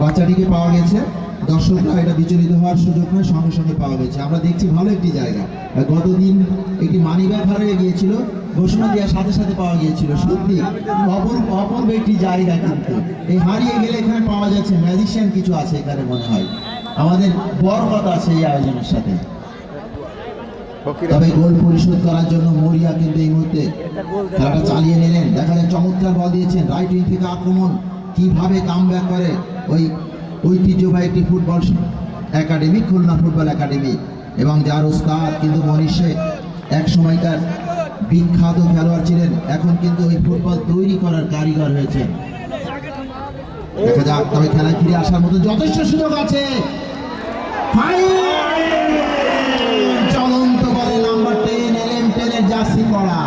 বাচ্চাটিকে পাওয়া গেছে। দর্শকরা এটা বিচলিত হওয়ার সুযোগ নয়, সঙ্গে সঙ্গে পাওয়া গেছে। আমরা দেখছি ভালো একটি জায়গা। গতদিন একটি মানিব্যাগ হারিয়ে গিয়েছিল, ঘোষণা দেওয়ার সাথে সাথে পাওয়া গিয়েছিল। সত্যি অপূর্ব একটি জায়গা, কিন্তু এই হারিয়ে গেলে এখানে পাওয়া যাচ্ছে। ম্যাজিশিয়ান কিছু আছে এখানে মনে হয়, আমাদের বরকত আছে এই আয়োজনের সাথে। তবে গোল পরিশোধ করার জন্য মরিয়া কিন্তু এই মুহূর্তে খেলাটা চালিয়ে নিলেন। দেখা যায় চমৎকার বল দিয়েছেন, রাইট উইং থেকে আক্রমণ, কিভাবে কামব্যাক করে ওই ঐতিহ্যবাহী একটি football academy, Khulna football academy, এবং যার ওস্তাদ কিন্তু মনীষ শেখ এক সময়কার বিখ্যাত খেলোয়াড় ছিলেন, এখন কিন্তু ওই ফুটবল তৈরি করার কারিগর হয়েছে। দেখা যাক, তবে খেলায় ফিরে আসার মতো যথেষ্ট সুযোগ আছে। চলন্ত বলে নাম্বার 10 LM10 জার্সি পরা,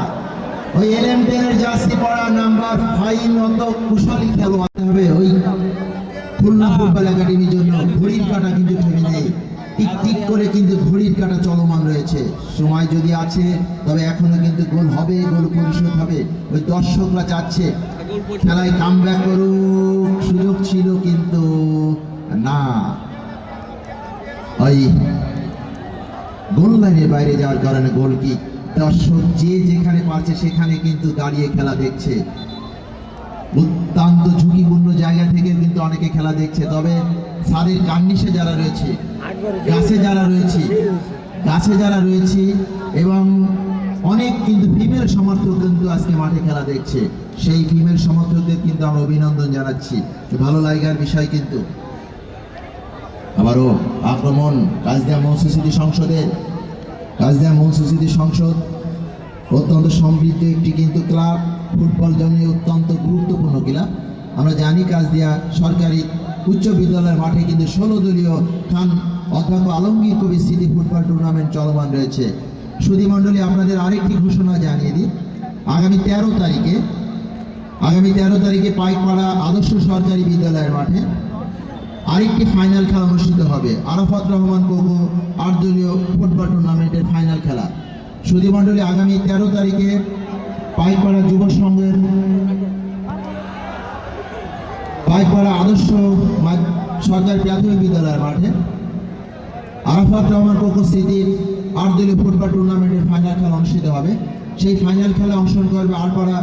ওই LM10 জার্সি পরা নাম্বার 5 মতো কুশলী খেলোয়াড় হবে ওই খুলনা ফুটবল একাডেমির জন্য। ঘড়ির কাঁটা কিন্তু থেমে নেই, টিক টিক করে কিন্তু ঘড়ির কাঁটা চলমান রয়েছে। সময় যদি আছে, তবে এখনো কিন্তু গোল হবে, গোল পরিশোধ হবে। ওই দর্শকরা চাচ্ছে খেলায় কামব্যাক করুক, সুযোগ ছিল কিন্তু না, ওই গোল লাইনের বাইরে যাওয়ার কারণে গোল কিক। দর্শক যে যেখানে পারছে সেখানে কিন্তু দাঁড়িয়ে খেলা দেখছে। অত্যন্ত ঝুঁকিপূর্ণ জায়গা থেকে কিন্তু অনেকে খেলা দেখছে। তবে সাদের কার্নিশে যারা রয়েছে, গাছে যারা রয়েছে এবং অনেক কিন্তু ফিমেল সমর্থক কিন্তু আজকে মাঠে খেলা দেখছে। সেই ফিমেল সমর্থকদের কিন্তু আমরা অভিনন্দন জানাচ্ছি, ভালো লাগার বিষয়। কিন্তু আবারও আক্রমণ কাজদিয়া মৌসুমী সংসদের, কাজদিয়া মৌসুমী সংসদ অত্যন্ত সমৃদ্ধ একটি কিন্তু ক্লাব, ফুটবল জন্য অত্যন্ত গুরুত্বপূর্ণ ক্লাব। আমরা জানি কাজদিয়া সরকারি উচ্চ বিদ্যালয়ের মাঠে কিন্তু 16 দলীয় খান অধ্যক্ষ আলমগীর কবির স্মৃতি ফুটবল টুর্নামেন্ট চলমান রয়েছে। সুধী মণ্ডলী, আপনাদের আরেকটি ঘোষণা জানিয়ে দিই, আগামী 13 তারিখে পাইকপাড়া আদর্শ সরকারি বিদ্যালয়ের মাঠে আরেকটি ফাইনাল খেলা অনুষ্ঠিত হবে। আরাফাত রহমান কোকো 8 দলীয় ফুটবল টুর্নামেন্টের ফাইনাল খেলা। সুধী মণ্ডলী, আগামী 13 তারিখে পাইকপাড়া যুব সংঘের পাইকপাড়া আদর্শ সরকারি প্রাথমিক বিদ্যালয়ের মাঠে আরাফাত রহমান কোকো স্মৃতির 8 দলীয় ফুটবল টুর্নামেন্টের ফাইনাল খেলা অনুষ্ঠিত হবে। সেই ফাইনাল খেলা অংশগ্রহণ করবে আড়পাড়া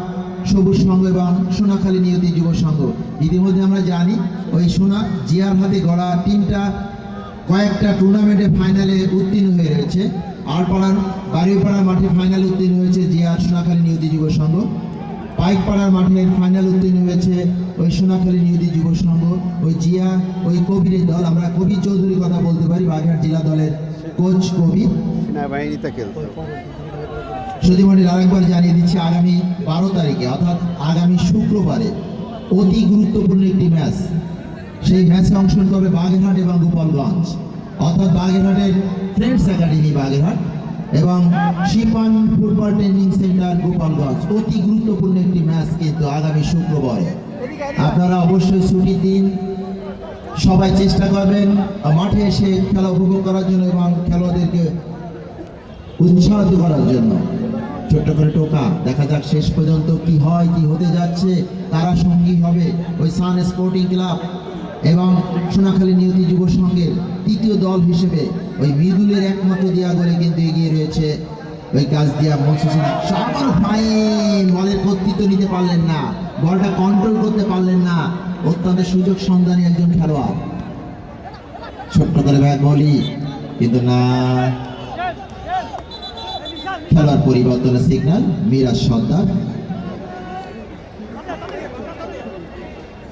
সবুজ সংঘ এবং সোনাখালী নিয়তি যুব সংঘ। ইতিমধ্যে আমরা জানি ওই সোনা জিয়ার হাতে গড়া টিমটা কয়েকটা টুর্নামেন্টে ফাইনালে উত্তীর্ণ হয়ে রয়েছে। আড়পাড়ার বাড়িপাড়ার মাঠে ফাইনালে উত্তীর্ণ হয়েছে জিয়ার সোনাখালী নিয়তি যুব সংঘ। পাইকপাড়ার মাঠে ফাইনাল উত্তীর্ণ হয়েছে ওই সোনাখালী নিয়তি যুব সংঘ। ওই জিয়া, ওই কবিরের দল, আমরা কবির চৌধুরীর কথা বলতে পারি, বাগেরহাট জেলা দলের কোচ কবির। সেনাবাহিনীতে খেলতো। সুধীমণ্ডলী, আরেকবার জানিয়ে দিচ্ছি, আগামী 12 তারিখে অর্থাৎ আগামী শুক্রবারে অতি গুরুত্বপূর্ণ একটি ম্যাচ। সেই ম্যাচে অংশগ্রহণ করবে বাগেরহাট এবং গোপালগঞ্জ, অর্থাৎ বাগেরহাটের ফ্রেন্ডস একাডেমি বাগেরহাট এবং শিপান ফুটবল ট্রেনিং সেন্টার গোপালগঞ্জ। অতি গুরুত্বপূর্ণ একটি ম্যাচ কিন্তু আগামী শুক্রবারে। আপনারা অবশ্যই ছুটির দিন সবাই চেষ্টা করবেন মাঠে এসে খেলা উপভোগ করার জন্য এবং খেলোয়াড়দেরকে উৎসাহিত করার জন্য। ছোট্ট করে টোকা, দেখা যাক শেষ পর্যন্ত কি হয়, কি হতে যাচ্ছে, কারা সঙ্গী হবে। ওই সান স্পোর্টিং ক্লাব এবং সোনাখালী নিয়তি যুব সংঘের তৃতীয় দল হিসেবে ওই মৃদুলের একমাত্র দিয়া গোলে কিন্তু এগিয়ে রয়েছে ওই কাজদিয়া মনসুসিন। সাগর ফাইন বলের কর্তৃত্ব নিতে পারলেন না, বলটা কন্ট্রোল করতে পারলেন না। অত্যন্ত সুযোগ সন্ধানী একজন খেলোয়াড়, ছোট্ট করে ব্যাট বলি, কিন্তু না, খেলার পরিবর্তনের সিগন্যাল। মিরাজ সর্দার।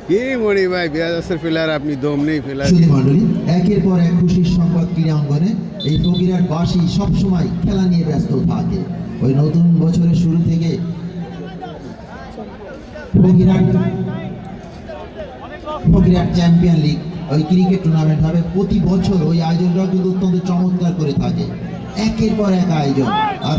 কি মনি ভাই, বিয়াদাসের ফিলার আপনি দম নেই ফিলার। সুধী মণ্ডলী, একের পর এক খুশির সংবাদ ক্রীড়া অঙ্গনে। এই ফকিরহাট বাসী সবসময় খেলা নিয়ে ব্যস্ত থাকে। ওই নতুন বছরের শুরু থেকে ফকিরহাট চ্যাম্পিয়ন লিগ ওই ক্রিকেট টুর্নামেন্ট হবে প্রতি বছর। ওই আয়োজনটা কিন্তু অত্যন্ত চমৎকার করে থাকে, একের পর এক আয়োজন। আর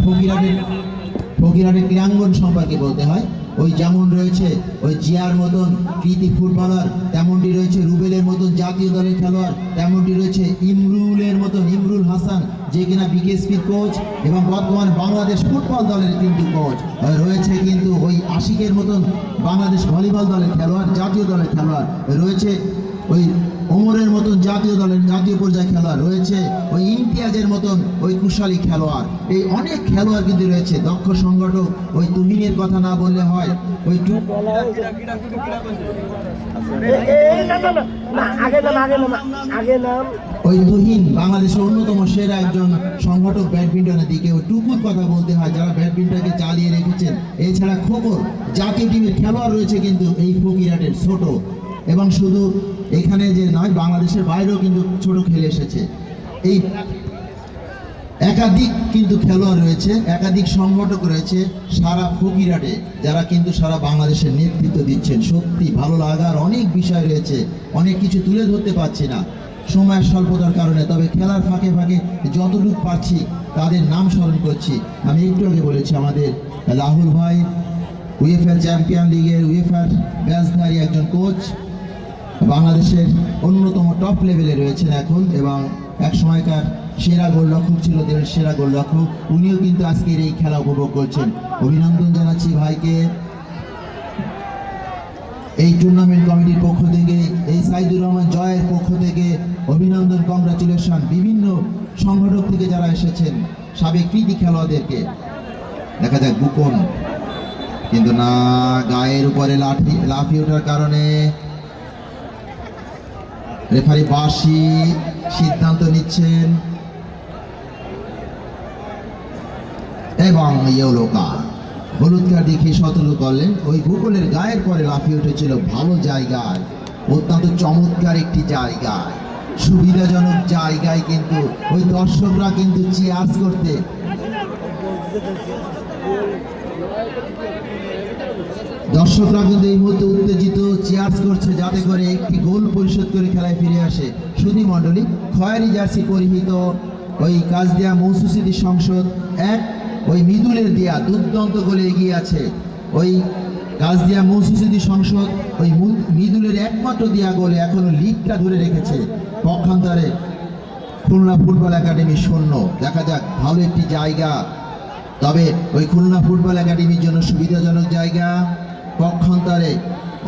ফকিরহাটের ক্রীড়াঙ্গন সম্পর্কে বলতে হয়, ওই যেমন রয়েছে ওই জিয়ার মতন কৃতি ফুটবলার, তেমনটি রয়েছে রুবেলের মতন জাতীয় দলের খেলোয়াড়, তেমনটি রয়েছে ইমরুল হাসান, যে কিনা বিকেএসপির কোচ এবং বর্তমান বাংলাদেশ ফুটবল দলের কিন্তু কোচ রয়েছে। কিন্তু ওই আশিকের মতন বাংলাদেশ ভলিবল দলের খেলোয়াড়, জাতীয় দলের খেলোয়াড় রয়েছে। ওই ওমরের মতন জাতীয় পর্যায়ে খেলোয়াড় রয়েছে। ওই ইমতিয়াজের মতন ওই কুশালী খেলোয়াড়, এই অনেক খেলোয়াড় কিন্তু রয়েছে। দক্ষ সংগঠক ওই তুহিনের কথা না বললে হয়। ওই তুহিন বাংলাদেশের অন্যতম সেরা একজন সংগঠক ব্যাডমিন্টনের দিকে। ওই টুকুর কথা বলতে হয়, যারা ব্যাডমিন্টনকে চালিয়ে রেখেছেন। এছাড়া খোকর জাতীয় টিমের খেলোয়াড় রয়েছে কিন্তু এই ফকিরহাটের ছোট, এবং শুধু এখানে যে নয়, বাংলাদেশের বাইরেও কিন্তু ছোট খেলে এসেছে। এই একাধিক কিন্তু খেলোয়াড় রয়েছে, একাধিক সংগঠক রয়েছে সারা ফকিরহাটে, যারা কিন্তু সারা বাংলাদেশের নেতৃত্ব দিচ্ছেন। সত্যি ভালো লাগার অনেক বিষয় রয়েছে, অনেক কিছু তুলে ধরতে পারছি না সময়ের স্বল্পতার কারণে। তবে খেলার ফাঁকে ফাঁকে যতটুকু পারছি তাদের নাম স্মরণ করছি। আমি একটু আগে বলেছি, আমাদের রাহুল ভাই উয়েফা চ্যাম্পিয়ন লিগের উয়েফার ব্যাচধারী একজন কোচ, বাংলাদেশের অন্যতম টপ লেভেলে রয়েছেন এখন, এবং এক সময়কার সেরা গোলরক্ষক ছিল, দেশের সেরা গোলরক্ষক। উনিও কিন্তু আজকের এই খেলা উপভোগ করছেন। অভিনন্দন জানাচ্ছি ভাইকে। এই টুর্নামেন্ট কমিটির পক্ষ থেকে, এই সাইদুর রহমান জয়ের পক্ষ থেকে অভিনন্দন, কংগ্রাচুলেশন। বিভিন্ন সংগঠক থেকে যারা এসেছেন, সাবেক কৃতি খেলোয়াড়দেরকে। দেখা যাক বুকন, কিন্তু না, গায়ের উপরে লাফিয়ে ওঠার কারণে রেফারি বাসি সিদ্ধান্ত নিচ্ছেন এবং ইয়েলো কার্ড, হলুদ কার্ড দেখিয়ে সতর্ক করলেন। ওই ভূগোলের গায়ের পরে লাফিয়ে উঠেছিল ভালো জায়গায়, অত্যন্ত চমৎকার একটি জায়গায়, সুবিধাজনক জায়গায়, কিন্তু ওই দর্শকরা কিন্তু চিয়ার্স করতে দর্শকরা কিন্তু এই মুহূর্তে উত্তেজিত চিয়ার্স করছে যাতে করে একটি গোল পরিশোধ করে খেলায় ফিরে আসে। সুধী মণ্ডলী খয়েরি জার্সি পরিহিত ওই কাজদিয়া মৌসুমী স্মৃতি সংসদ এক ওই মিদুলের দিয়া দুর্দান্ত গোলে এগিয়ে আছে। ওই কাজদিয়া মৌসুমী স্মৃতি সংসদ ওই মিদুলের একমাত্র দিয়া গোলে এখনো লিডটা ধরে রেখেছে। পক্ষান্তরে খুলনা ফুটবল একাডেমি শূন্য। দেখা যাক, ভালো একটি জায়গা, তবে ওই খুলনা ফুটবল একাডেমির জন্য সুবিধাজনক জায়গা, পক্ষান্তরে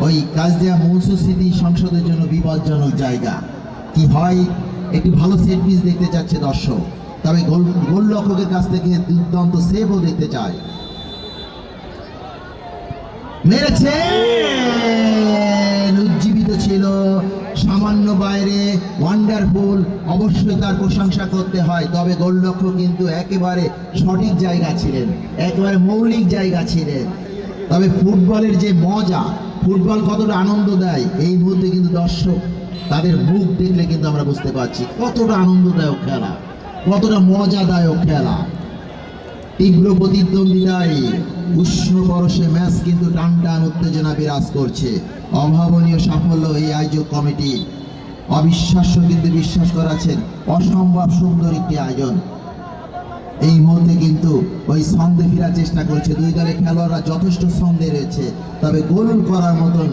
ওই কাজদিয়া মৌসুমী স্মৃতি সংসদের জন্য বিপজ্জনক জায়গা। কি হয়, একটি ভালো সেট পিস দেখতে চাচ্ছে দর্শক, তবে গোলরক্ষকের কাছ থেকে দুর্দান্ত সেভও দেখতে চায়। মেরেছে, উজ্জীবিত ছিল, সামান্য বাইরে, ওয়ান্ডারফুল, অবশ্যই তার প্রশংসা করতে হয়। তবে গোলরক্ষক কিন্তু একেবারে সঠিক জায়গা ছিলেন, একেবারে মৌলিক জায়গা ছিলেন। তবে ফুটবলের যে মজা, ফুটবল কতটা আনন্দ দেয়, এই মুহূর্তে কিন্তু দর্শক তাদের মুখ দেখলে কিন্তু আমরা বুঝতে পারছি কতটা আনন্দদায়ক খেলা, কতটা মজাদায়ক খেলা। তীব্র প্রতিদ্বন্দ্বিতায় উষ্ণ পরশে ম্যাচ কিন্তু টান টান উত্তেজনা বিরাজ করছে। অভাবনীয় সাফল্য এই আয়োজক কমিটি, অবিশ্বাস্য কিন্তু বিশ্বাস করাচ্ছেন, অসম্ভব সুন্দর একটি আয়োজন। এই মুহূর্তে কিন্তু ওই ছন্দে ফেরার চেষ্টা করছে দুই দলের খেলোয়াড়রা, যথেষ্ট ছন্দে রয়েছে, তবে গোল করার মতন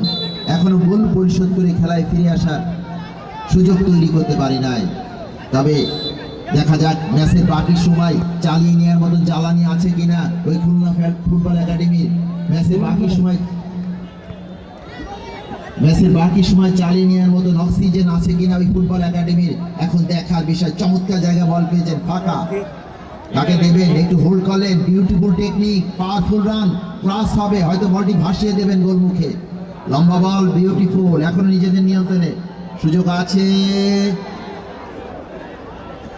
এখনো গোল পরিশোধ করে খেলায় ফিরে আসার সুযোগ তৈরি করতে পারি নাই। তবে দেখা যাক ম্যাচের বাকি সময় চালিয়ে নেওয়ার মতন জ্বালানি আছে কিনা ওই খুলনা ফুটবল একাডেমির। ম্যাচের বাকি সময় চালিয়ে নেওয়ার মতন অক্সিজেন আছে কিনা ওই ফুটবল একাডেমির, এখন দেখার বিষয়। চমৎকার জায়গা, বল পেয়েছেন, ফাঁকা, কাকে দেবেন, একটু হোল্ড করলেন, beautiful technique, powerful run, class হবে, হয়তো বলটি ভাসিয়ে দেবেন গোলমুখে। লম্বা বল, বিউটিফুল, এখনো নিজেদের নিয়ন্ত্রণে, সুযোগ আছে,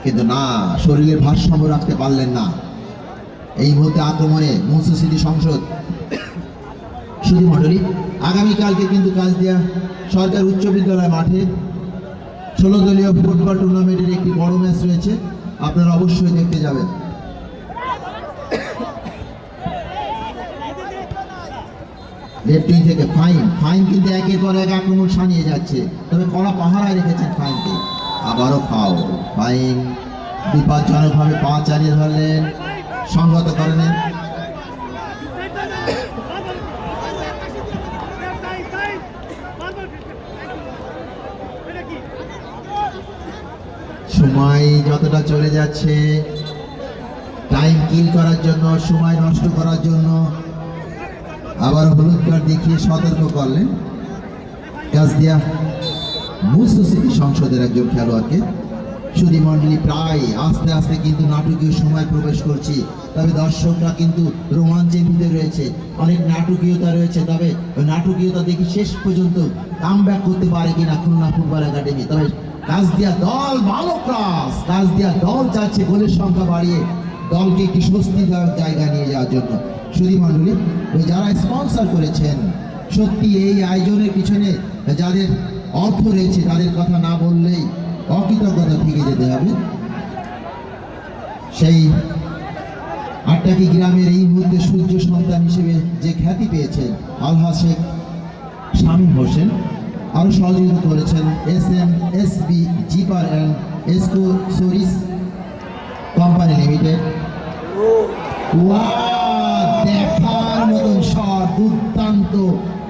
কিন্তু না, শরীরের ভারসাম্য রাখতে পারলেন না। এই মুহূর্তে আক্রমণে মৌসুমী স্মৃতি সংসদ। সুধী মণ্ডলী আগামীকালকে কিন্তু কাজদিয়া সরকার উচ্চ বিদ্যালয় মাঠে 16 দলীয় ফুটবল টুর্নামেন্টের একটি বড় ম্যাচ রয়েছে, আপনারা অবশ্যই দেখতে যাবেন। লেফট উইং থেকে ফাইন কিন্তু একের পর এক আক্রমণ সানিয়ে যাচ্ছে, তবে কড়া পাহারায় রেখেছেন ফাইনকে। আবারও ফাউল, ফাইন বিপজ্জনকভাবে পা চালিয়ে ধরলেন, সংগত করেন। সময় যতটা চলে যাচ্ছে, টাইম কিল করার জন্য, সময় নষ্ট করার জন্য আবার হলুদ কার্ড দেখিয়ে সতর্ক করলেন কাজদিয়া মৌসুমী স্মৃতি সংসদের একজন খেলোয়াড়কে। সুধী মণ্ডলী প্রায় আস্তে আস্তে কিন্তু নাটকীয় সময় প্রবেশ করছি, তবে দর্শকরা কিন্তু রোমাঞ্চের ভিতরে রয়েছে, অনেক নাটকীয়তা রয়েছে, তবে ওই নাটকীয়তা দেখি শেষ পর্যন্ত কামব্যাক করতে পারে কিনা খুলনা ফুটবল একাডেমি। তবে কাজদিয়া দল ভালো ক্লাস, কাজদিয়া দল চাচ্ছে গোলের সংখ্যা বাড়িয়ে দলকে একটি স্বস্তিদায়ক জায়গায় নিয়ে যাওয়ার জন্য। সুধী মণ্ডলী ওই যারা স্পন্সর করেছেন, সত্যি এই আয়োজনের পিছনে যাদের অর্থ রয়েছে তাদের কথা না বললেই অকৃতজ্ঞতা থেকে যেতে হবে। সেই আটটাকি গ্রামের এই মুহূর্তে সূর্য সন্তান হিসেবে যে খ্যাতি পেয়েছেন আলহাজ শেখ শামীম হোসেন, আরও সহযোগিতা করেছেন SMSB zipper and accessories company limited. দেখার মতন শট, দুর্দান্ত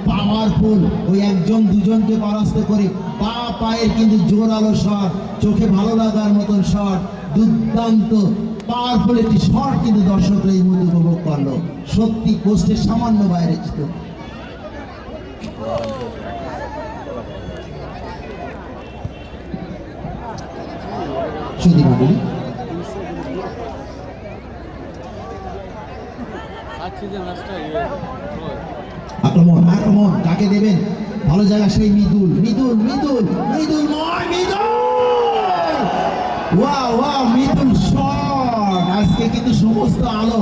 পাওয়ারফুল, ওই একজন দুজনকে পরাস্ত করে পা পায়ের কিন্তু জোরালো শট, চোখে ভালো লাগার মতন শট, দুর্দান্ত পাওয়ারফুল একটি শট কিন্তু দর্শকরা এই মুহূর্তে উপভোগ করলো। সত্যি পোস্টের সামান্য বাইরে ছিল। সুধী মণ্ডলী আক্রমণ কাকে দেবেন, ভালো জায়গা, সেই মিদুল, মিদুল শট। আজকে কিন্তু সমস্ত আলো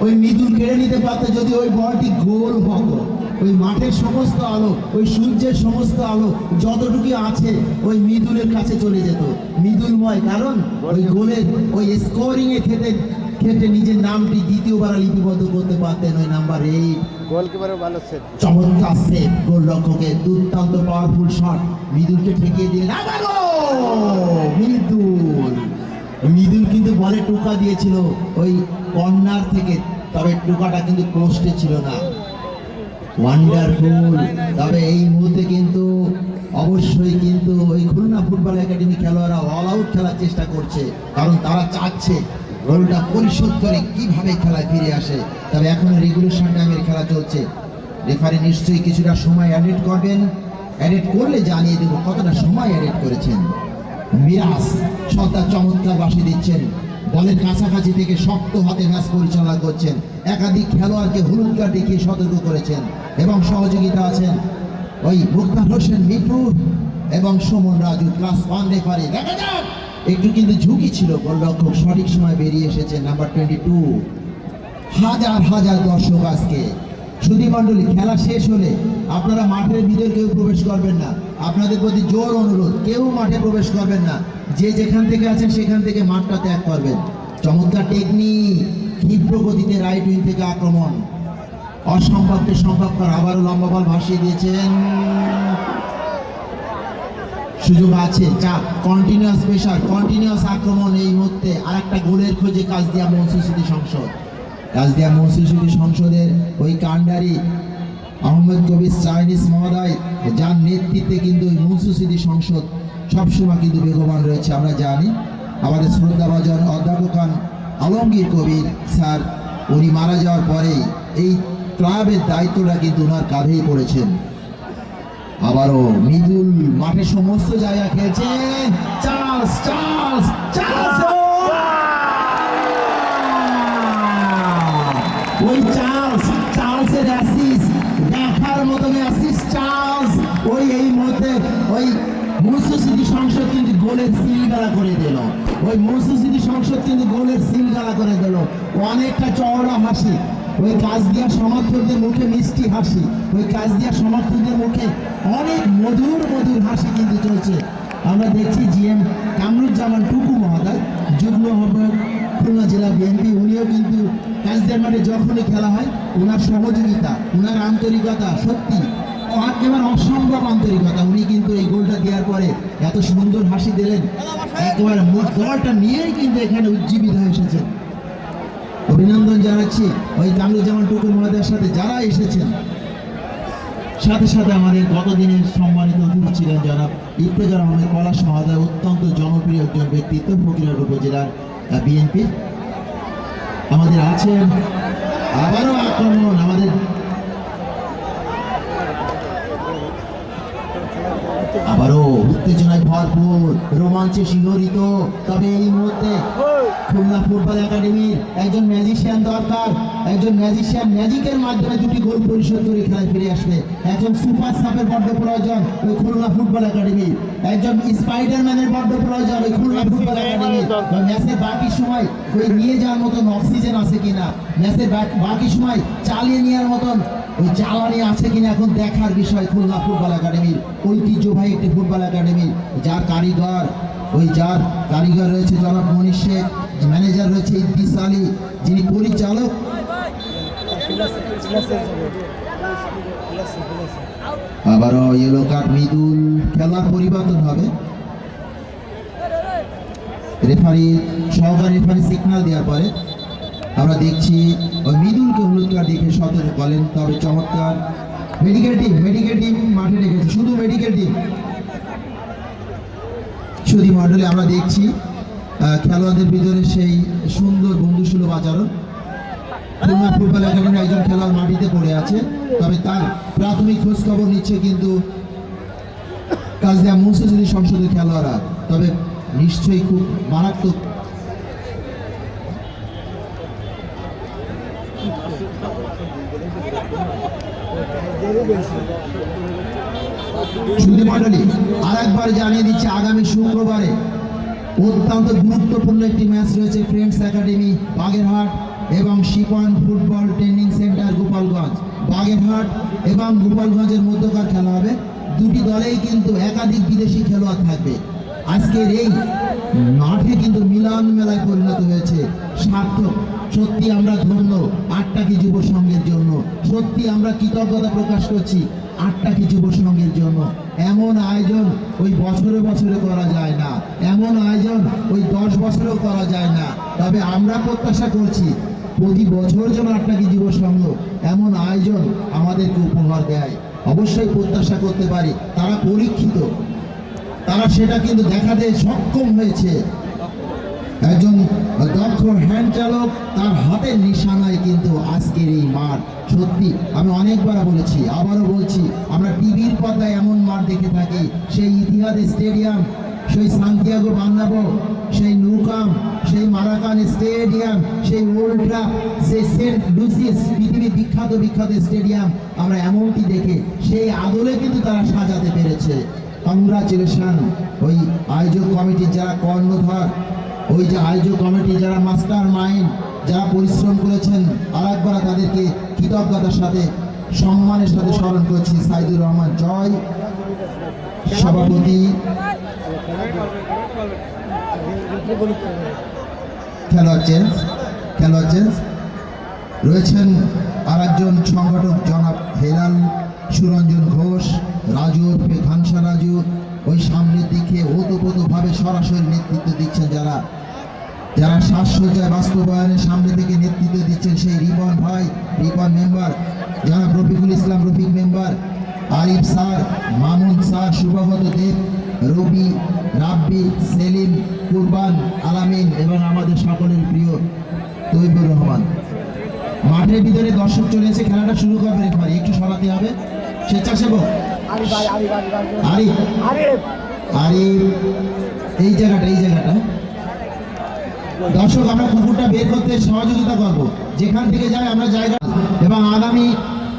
ওই মিদুল কেড়ে নিতে পারতো যদি ওই বলটি গোল হতো। ওই মাঠের সমস্ত আলো, ওই সূর্যের সমস্ত আলো যতটুকু আছে ওই মিদুলের কাছে চলে যেত, মিদুলময়। কারণ ওই গোলের ওই স্কোরিং এর ক্ষেত্রে নিজের নামটি দ্বিতীয়বার লিপিবদ্ধ করতে পারতেন ওই নাম্বার 8। গোলকিপারও ভালো সেট। চমৎকার সেভ, গোলরক্ষকের দুর্দান্ত পাওয়ারফুল শট, মৃদুলকে ঠেকিয়ে দিলেন আবারও মৃদুল। মৃদুল কিন্তু বলে টোকা দিয়েছিল ওই কর্নার থেকে, তবে টোকাটা কিন্তু পোস্টে ছিল না। ওয়ান্ডারফুল। তবে এই মুহূর্তে কিন্তু অবশ্যই কিন্তু ওই খুলনা ফুটবল একাডেমি খেলোয়াড়রা অল আউট খেলার চেষ্টা করছে, কারণ তারা চাচ্ছে গোলটা পরিশোধ করে কিভাবে খেলায় ফিরে আসে। তবে এখন রেগুলেশন টাইমের খেলা চলছে, রেফারি নিশ্চয়ই কিছুটা সময় অ্যাডিট করবেন, অ্যাডিট করলে জানিয়ে দেবো কতটা সময় অ্যাডিট করেছেন। মিরাজ সর্দার চমৎকার বাসি দিচ্ছেন, বলের কাছাকাছি থেকে শক্ত হাতে ম্যাচ পরিচালনা করছেন, একাধিক খেলোয়াড়কে হলুদ কার্ড দেখিয়ে সতর্ক করেছেন এবং সহযোগিতা আছেন ওই মুক্তার হোসেন মিঠু এবং সুমন রাজু ক্লাস 1 রেফারি। দেখা যাক, একটু কিন্তু ঝুঁকি ছিল, গোলরক্ষক সঠিক সময় বেরিয়ে এসেছেন নাম্বার 22। হাজার হাজার দর্শক আজকে। সুধী মণ্ডলী, খেলা শেষ হলে আপনারা মাঠের ভিতরে কেউ প্রবেশ করবেন না, আপনাদের প্রতি জোর অনুরোধ, কেউ মাঠে প্রবেশ করবেন না, যে যেখান থেকে আছেন সেখান থেকে মাঠটা ত্যাগ করবেন। চমৎকার টেকনিক, ক্ষিপ্র গতিতে রাইট উইং থেকে আক্রমণ, অসম্ভবকে সম্ভব করা, আবারও লম্বা বল ভাসিয়ে দিয়েছেন। সুযোগ আছে, চাপ, কন্টিনিউয়াস প্রেসার, কন্টিনিউয়াস আক্রমণ। এই মুহূর্তে আরেকটা গোলের খোঁজে কাজদিয়া মনসুর স্মৃতি সংসদ। কাজদিয়া মনসুর স্মৃতি সংসদের ওই কান্ডারি আহমেদ কবির চাইনিজ মহোদয়, যার নেতৃত্বে কিন্তু ওই মনসুর স্মৃতি সংসদ সবসময় কিন্তু বেগবান রয়েছে আমরা জানি। আমাদের শ্রদ্ধাভাজন অধ্যাপক আলমগীর কবির স্যার, উনি মারা যাওয়ার পরেই এই ক্লাবের দায়িত্বটা কিন্তু ওনার কাঁধেই পড়েছেন। আবারও মৃদুল মাঠের সমস্ত জায়গা খেয়েছেন, চার্লস চার্লস চার্লস, ওই চার্লস, চার্লসের অ্যাসিস্ট দেখার মতন অ্যাসিস্ট চার্লস। ওই এই মুহূর্তে ওই মনসুর স্মৃতি সংসদ কিন্তু গোলের সিলগালা করে দিল, ওই মনসুর স্মৃতি সংসদ কিন্তু গোলের সিলগালা করে দিল। অনেকটা চওড়া হাসি, ওই কাজদিয়া সমর্থকদের মুখে মিষ্টি হাসি, ওই কাজদিয়া সমর্থকদের মুখে অনেক মধুর মধুর হাসি কিন্তু চলছে। আমরা দেখছি জিএম কামরুজ্জামান টুকু মহোদয়, যুগ্ম আহ্বায়ক খুলনা জেলা বিএনপি, উনিও কিন্তু কাজদিয়ার মাঠে যখনই খেলা হয় ওনার সহযোগিতা, ওনার আন্তরিকতা সত্যি একেবারে অসম্ভব আন্তরিকতা। উনি কিন্তু এই গোলটা দেওয়ার পরে এত সুন্দর হাসি দিলেন, একেবারে গোলটা নিয়েই কিন্তু এখানে উজ্জীবিত হয়ে এসেছেন। অভিনন্দন জানাচ্ছি ওই কামরুজ্জামান টুকু মহোদয়ের সাথে যারা এসেছেন, সাথে সাথে আমাদের গতদিনের সম্মানিত অতিথি ছিলেন জনাব ইফতেখার আহমেদ পলাশ মহোদয়, অত্যন্ত জনপ্রিয় একজন ব্যক্তিত্ব ফকিরহাট উপজেলার বিএনপি। আমাদের আছেন আবারও আক্রমণ, আমাদের আবারও উত্তেজনায় ভরপুর, রোমাঞ্চে শিহরিত। তবে এই মুহূর্তে খুলনা ফুটবল একাডেমির একজন ম্যাজিশিয়ান দরকার, একজন ম্যাজিশিয়ান ম্যাজিকের মাধ্যমে দুটি গোল পরিশোধ করে খেলায় ফিরে আসবে। একজন সুপার সাপের বড্ড প্রয়োজন ওই খুলনা ফুটবল একাডেমির, একজন স্পাইডারম্যানের বড্ড প্রয়োজন ওই খুলনা ফুটবল একাডেমির। ম্যাচের বাকি সময় ওই নিয়ে যাওয়ার মতন অক্সিজেন আছে কিনা, ম্যাচের বাকি সময় চালিয়ে নেওয়ার মতন ওই জ্বালানি আছে কিনা এখন দেখার বিষয়। খুলনা ফুটবল একাডেমির ঐতিহ্যবাহী একটি ফুটবল একাডেমি, যার কারিগর রয়েছে জনাব মনীষ শেখ, ম্যানেজার রয়েছে ইদ্রিস আলী, যিনি পরিচালক। আবারও ইয়েলো কার্ড মৃদুল, খেলার পরিবর্তন হবে। সহকারী রেফারি সিগন্যাল দেওয়ার পরে আমরা দেখছি ওই মৃদুলকে হলুদ কার্ড দেখে সতর্ক করলেন। তবে চমৎকার মেডিকেল টিম মাঠে রেখেছে, শুধু মেডিকেল টিম। সুধী মণ্ডলী, আমরা দেখছি খেলোয়াড়দের ভিতরে সেই সুন্দর বন্ধুসুলভ আচরণ। খুলনা ফুটবল একাডেমির একজন খেলোয়াড় মাটিতে পড়ে আছে, তবে তার প্রাথমিক খোঁজ খবর নিচ্ছে কিন্তু কাজদিয়া মনসুর স্মৃতি সংসদের খেলোয়াড়রা। তবে নিশ্চয়ই খুব মারাত্মক। সুধী মণ্ডলী, আরেকবার জানিয়ে দিচ্ছি আগামী শুক্রবারে অত্যন্ত গুরুত্বপূর্ণ একটি ম্যাচ রয়েছে ফ্রেন্ডস একাডেমি বাগেরহাট এবং Shipon football training centre Gopalganj. Bagerhat এবং গোপালগঞ্জের মধ্যকার খেলা হবে। দুটি দলেই কিন্তু একাধিক বিদেশি খেলোয়াড় থাকবে। আজকের এই মাঠে কিন্তু মিলন মেলায় পরিণত হয়েছে, সার্থক। সত্যি আমরা ধন্য আটটাকি যুব সংঘের জন্য, সত্যি আমরা কৃতজ্ঞতা প্রকাশ করছি আটটাকি যুব সংঘের জন্য। এমন আয়োজন ওই বছরে বছরে করা যায় না, এমন আয়োজন ওই 10 বছরেও করা যায় না। তবে আমরা প্রত্যাশা করছি প্রতি বছর যেন আটটাকি যুব সংঘ এমন আয়োজন আমাদেরকে উপহার দেয়। অবশ্যই প্রত্যাশা করতে পারি, তারা পরীক্ষিত, তারা সেটা কিন্তু দেখাতে সক্ষম হয়েছে। একজন দক্ষ হ্যান্ড চালক, তার হাতের নিশানায় কিন্তু আজকের এই মাঠ। সত্যি আমি অনেকবার বলেছি, আবারও বলছি, আমরা টিভির পর্দায় এমন মাঠ দেখে থাকি, সেই ইতিহাদ স্টেডিয়াম, সেই সান্তিয়াগো বার্নাব্যু, সেই নূকাম, সেই মারাকান স্টেডিয়াম, সেই ওল্ড ট্রাফ, সেই সেন্ট লুসিস, পৃথিবীর বিখ্যাত বিখ্যাত স্টেডিয়াম আমরা এমনটি দেখে সেই আদলে কিন্তু তারা সাজাতে পেরেছে। কংগ্রাচুলেশন ওই আয়োজক কমিটির যারা কর্ণধার, ওই যে আয়োজক কমিটি যারা মাস্টার মাইন্ড, যারা পরিশ্রম করেছেন, আরেকবার তাদেরকে কৃতজ্ঞতার সাথে সম্মানের সাথে স্মরণ করছি। সাইদুর রহমান জয়, সভাপতি, খেলোয়াড় চেঞ্জ রয়েছেন আরেকজন সংগঠক জনাব হেলাল সুরঞ্জন ঘোষ, রাজু ওরফে ঘানসা রাজু, ওই সামনের দিকে ওতপ্রোতভাবে সরাসরি নেতৃত্ব দিচ্ছেন, যারা সাজসজ্জা বাস্তবায়নের সামনে থেকে নেতৃত্ব দিচ্ছেন সেই রিপন ভাই, রিপন মেম্বার, জনাব Rafiqul Islam Rafiq member, Arif sir, Mamun sir, Shubhagata Dev, Rabi, Rabbi, Selim, Kurban, Alamin এবং আমাদের সকলের প্রিয় তৈবুর রহমান। মাঠের ভিতরে দর্শক চলে এসে খেলাটা শুরু করবে, রেফারি একটু সরাতে হবে। স্বেচ্ছাসেবক আরিফ, এই জায়গাটা দর্শক আমরা কুকুরটা বের করতে সহযোগিতা করব, যেখান থেকে যায় আমরা জায়গা। এবং আগামী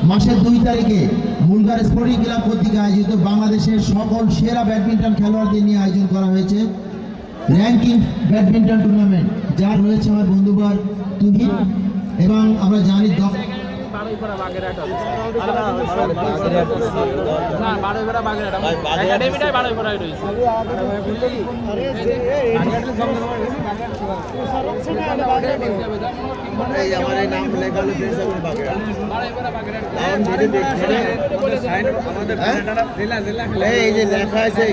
মাসের 2 তারিখে মুলগার স্পোর্টিং ক্লাব কর্তৃক আয়োজিত বাংলাদেশের সকল সেরা ব্যাডমিন্টন খেলোয়াড়দের নিয়ে আয়োজন করা হয়েছে র্যাঙ্কিং ব্যাডমিন্টন টুর্নামেন্ট, যার রয়েছে আমার বন্ধুবার তুহিন, এবং আমরা জানি এই যে লেখা আছে,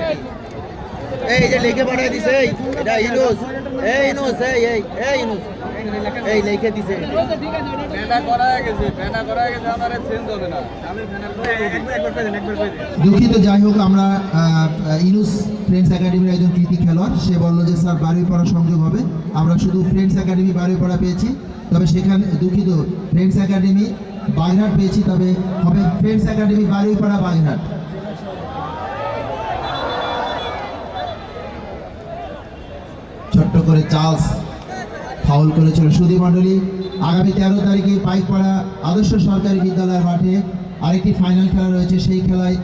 এই যে লিখে পাঠাই দিছে, এটা ইনুস, এই ইনুস, এই ইনুস, এই লিখে দিছে। দুঃখিত, যাই হোক আমরা ইনুস ফ্রেন্ডস একাডেমির একজন কৃতি খেলোয়াড়, সে বললো যে স্যার বারুইপাড়া সংযোগ হবে, আমরা শুধু ফ্রেন্ডস একাডেমি বারুইপাড়া পেয়েছি, তবে সেখানে দুঃখিত ফ্রেন্ডস একাডেমি বাগেরহাট পেয়েছি, তবে হবে ফ্রেন্ডস একাডেমি বারুইপাড়া বাগেরহাট। ছোট্ট করে চার্লস ফাউল করেছিল। সুধী মণ্ডলী, আগামী 13 তারিখে পাইকপাড়া আদর্শ সরকারি বিদ্যালয়ের মাঠে আরেকটি ফাইনাল খেলা রয়েছে, সেই খেলায়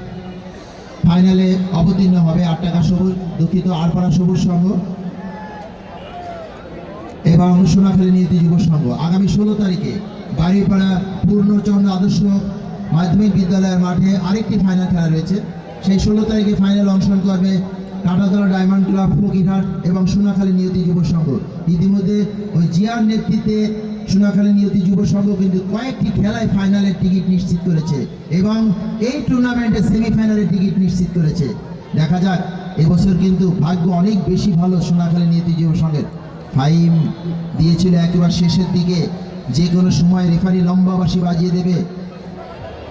ফাইনালে অবতীর্ণ হবে আটটাকা সবুজ, দুঃখিত আরপাড়া সবুজ সংঘ এবং সোনাখালী নিয়তি যুব সংঘ। আগামী 16 তারিখে বাড়িপাড়া পূর্ণচন্দ্র আদর্শ মাধ্যমিক বিদ্যালয়ের মাঠে আরেকটি ফাইনাল খেলা রয়েছে, সেই 16 তারিখে ফাইনাল অংশগ্রহণ করবে কাটাতলা ডায়মন্ড ক্লাব ফকিরহাট এবং সোনাখালী নিয়তি যুব সংঘ। ইতিমধ্যে ওই জিয়ার নেতৃত্বে সোনাখালী নিয়তি যুব সংঘ কিন্তু কয়েকটি খেলায় ফাইনালের টিকিট নিশ্চিত করেছে এবং এই টুর্নামেন্টে সেমিফাইনালের টিকিট নিশ্চিত করেছে। দেখা যাক, এবছর কিন্তু ভাগ্য অনেক বেশি ভালো সোনাখালী নিয়তি যুব সংঘের। ফাইম দিয়েছিল একেবারে শেষের দিকে, যে কোনো সময় রেফারি লম্বা বাঁশি বাজিয়ে দেবে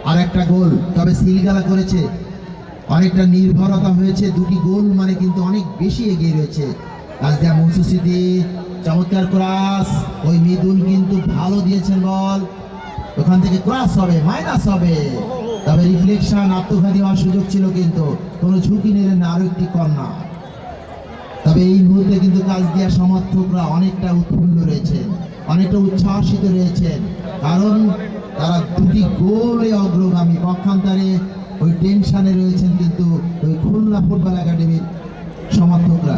আর একটা গোল, তবে সিলগালা করেছে, অনেকটা নির্ভরতা হয়েছে, 2টি গোল মানে কিন্তু অনেক বেশি এগিয়ে রয়েছে। আজদা মনসুসিদি চমৎকার ক্রস, ওই মিদুল কিন্তু ভালো দিয়েছেন বল, ওখান থেকে ক্রস হবে, মাইনাস হবে, তবে রিফ্লেকশন আত্মঘাতী হওয়ার সুযোগ ছিল কিন্তু কোনো ঝুঁকি নিলেন না, আরো একটি কর্নার। তবে এই মুহূর্তে কিন্তু কাজদিয়া সমর্থকরা অনেকটা উৎফুল্ল রয়েছেন, অনেকটা উচ্ছ্বাসিত রয়েছেন, কারণ তারা 2টি গোলে অগ্রগামী। পক্ষান্তরে ওই টেনশনে রয়েছেন কিন্তু ওই খুলনা ফুটবল একাডেমির সমর্থকরা।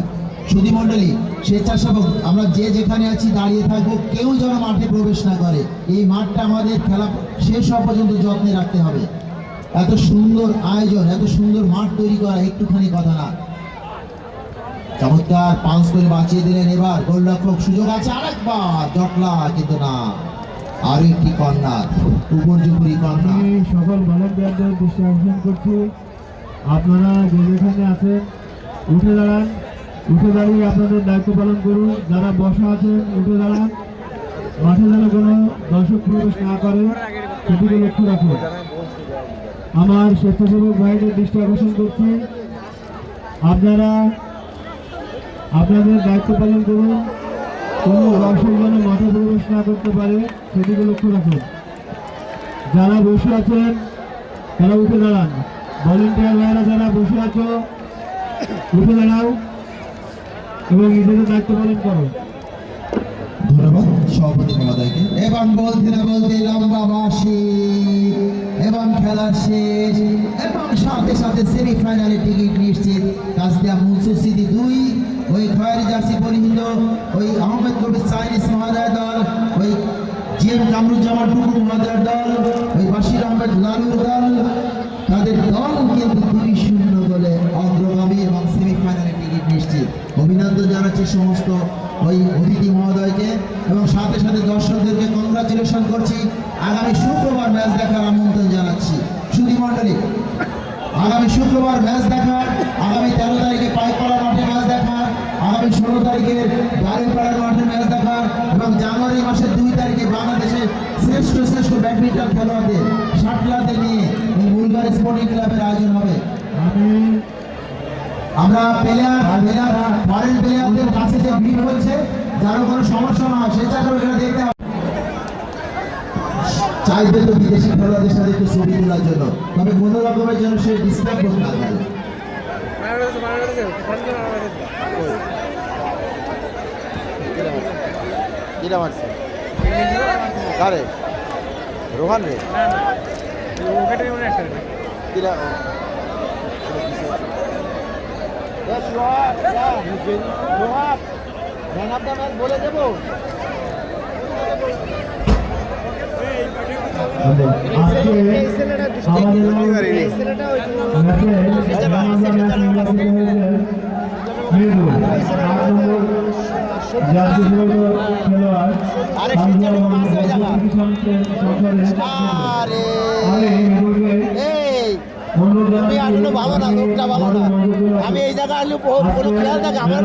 সুধী মণ্ডলী, স্বেচ্ছাসেবক, আমরা যে যেখানে আছি দাঁড়িয়ে থাকবো, কেউ যেন মাঠে প্রবেশ না করে। এই মাঠটা আমাদের খেলা শেষ হওয়া পর্যন্ত যত্নে রাখতে হবে। এত সুন্দর আয়োজন, এত সুন্দর মাঠ তৈরি করা একটুখানি কথা না। চমৎকার পাঁচ করে বাঁচিয়ে দিলেন। এবার গোলরক্ষক সুযোগ আছে আরেকবার, জটলা কিন্তু না, আর একটি কর্নার, উপর্যুপুরি কর্নার। আমি সকল ভলান্টিয়ারদের দৃষ্টি আকর্ষণ করছি, আপনারা যে যেখানে আছেন উঠে দাঁড়ান, উঠে দাঁড়িয়ে আপনাদের দায়িত্ব পালন করুন। যারা বসা আছেন উঠে দাঁড়ান, মাঠে যেন কোনো দর্শক প্রবেশ না করে সেদিকে লক্ষ্য রাখুন। আমার স্বেচ্ছাসেবক ভাইদের দৃষ্টি আকর্ষণ করছি, আপনারা আপনাদের দায়িত্ব পালন করুন, কোনো দর্শক যেন মাঠে প্রবেশ না করতে পারে সেদিকে লক্ষ্য রাখুন। যারা বসে আছেন তারা উঠে দাঁড়ান, ভলেন্টিয়ার ভাইরা যারা বসে আছো উঠে দাঁড়াও এবং নিজেদের দায়িত্ব পালন করো। ধন্যবাদ সভাপতি মহোদয়কে। এবং বলতে না বলতে লম্বা বাঁশি এবং খেলা শেষ, এবং সাথে সাথে সেমিফাইনালে টিকিট নিশ্চিত। কাজদিয়া মুনসুর স্মৃতি 2, ওই খয়েরি জার্সি পরিহিত ওই আহমেদ কবির চাইনিজ মহোদয় দল, ওই জিএম কামরুজ্জামান টুকু মহোদয়ের দল, ওই বাশির আহমেদ লালুর দল, তাদের দল কিন্তু 2-0 গোলে অগ্রগামী এবং সেমিফাইনালে টিকিট নিশ্চিত। অভিনন্দন জানাচ্ছি সমস্ত ওই অতিথি মহোদয়কে এবং সাথে সাথে দর্শকদেরকে কংগ্রাচুলেশন করছি। আগামী শুক্রবার ম্যাচ দেখার আমন্ত্রণ জানাচ্ছি। সুধী মণ্ডলী, আগামী শুক্রবার ম্যাচ দেখার, আগামী 13 তারিখে পাইকপাড়া মাঠে ম্যাচ দেখার, আগামী 16 তারিখে বাড়িপাড়ার মাঠে ম্যাচ দেখার এবং জানুয়ারি মাসের 2 তারিখে বাংলাদেশের শ্রেষ্ঠ শ্রেষ্ঠ ব্যাডমিন্টন খেলোয়াড়দের শাটলারদের নিয়ে এই মুলগার স্পোর্টিং ক্লাবের আয়োজন হবে। আমরা ফরেন প্লেয়ারদের কাছে যে ভিড় হচ্ছে, যার কোনো সমস্যা না হয় সেটা করে দেখতে হবে। চাইবে তো বিদেশি খেলোয়াড়দের সাথে একটু ছবি তোলার জন্য, তবে কোনো রকমের যেন সে ডিস্টার্ব করতে না পারে। কিরা মারছে কারে রোহান রে কিরা বলে দেবো। আমি এই জায়গায় আসলে খেয়াল থাকে আমার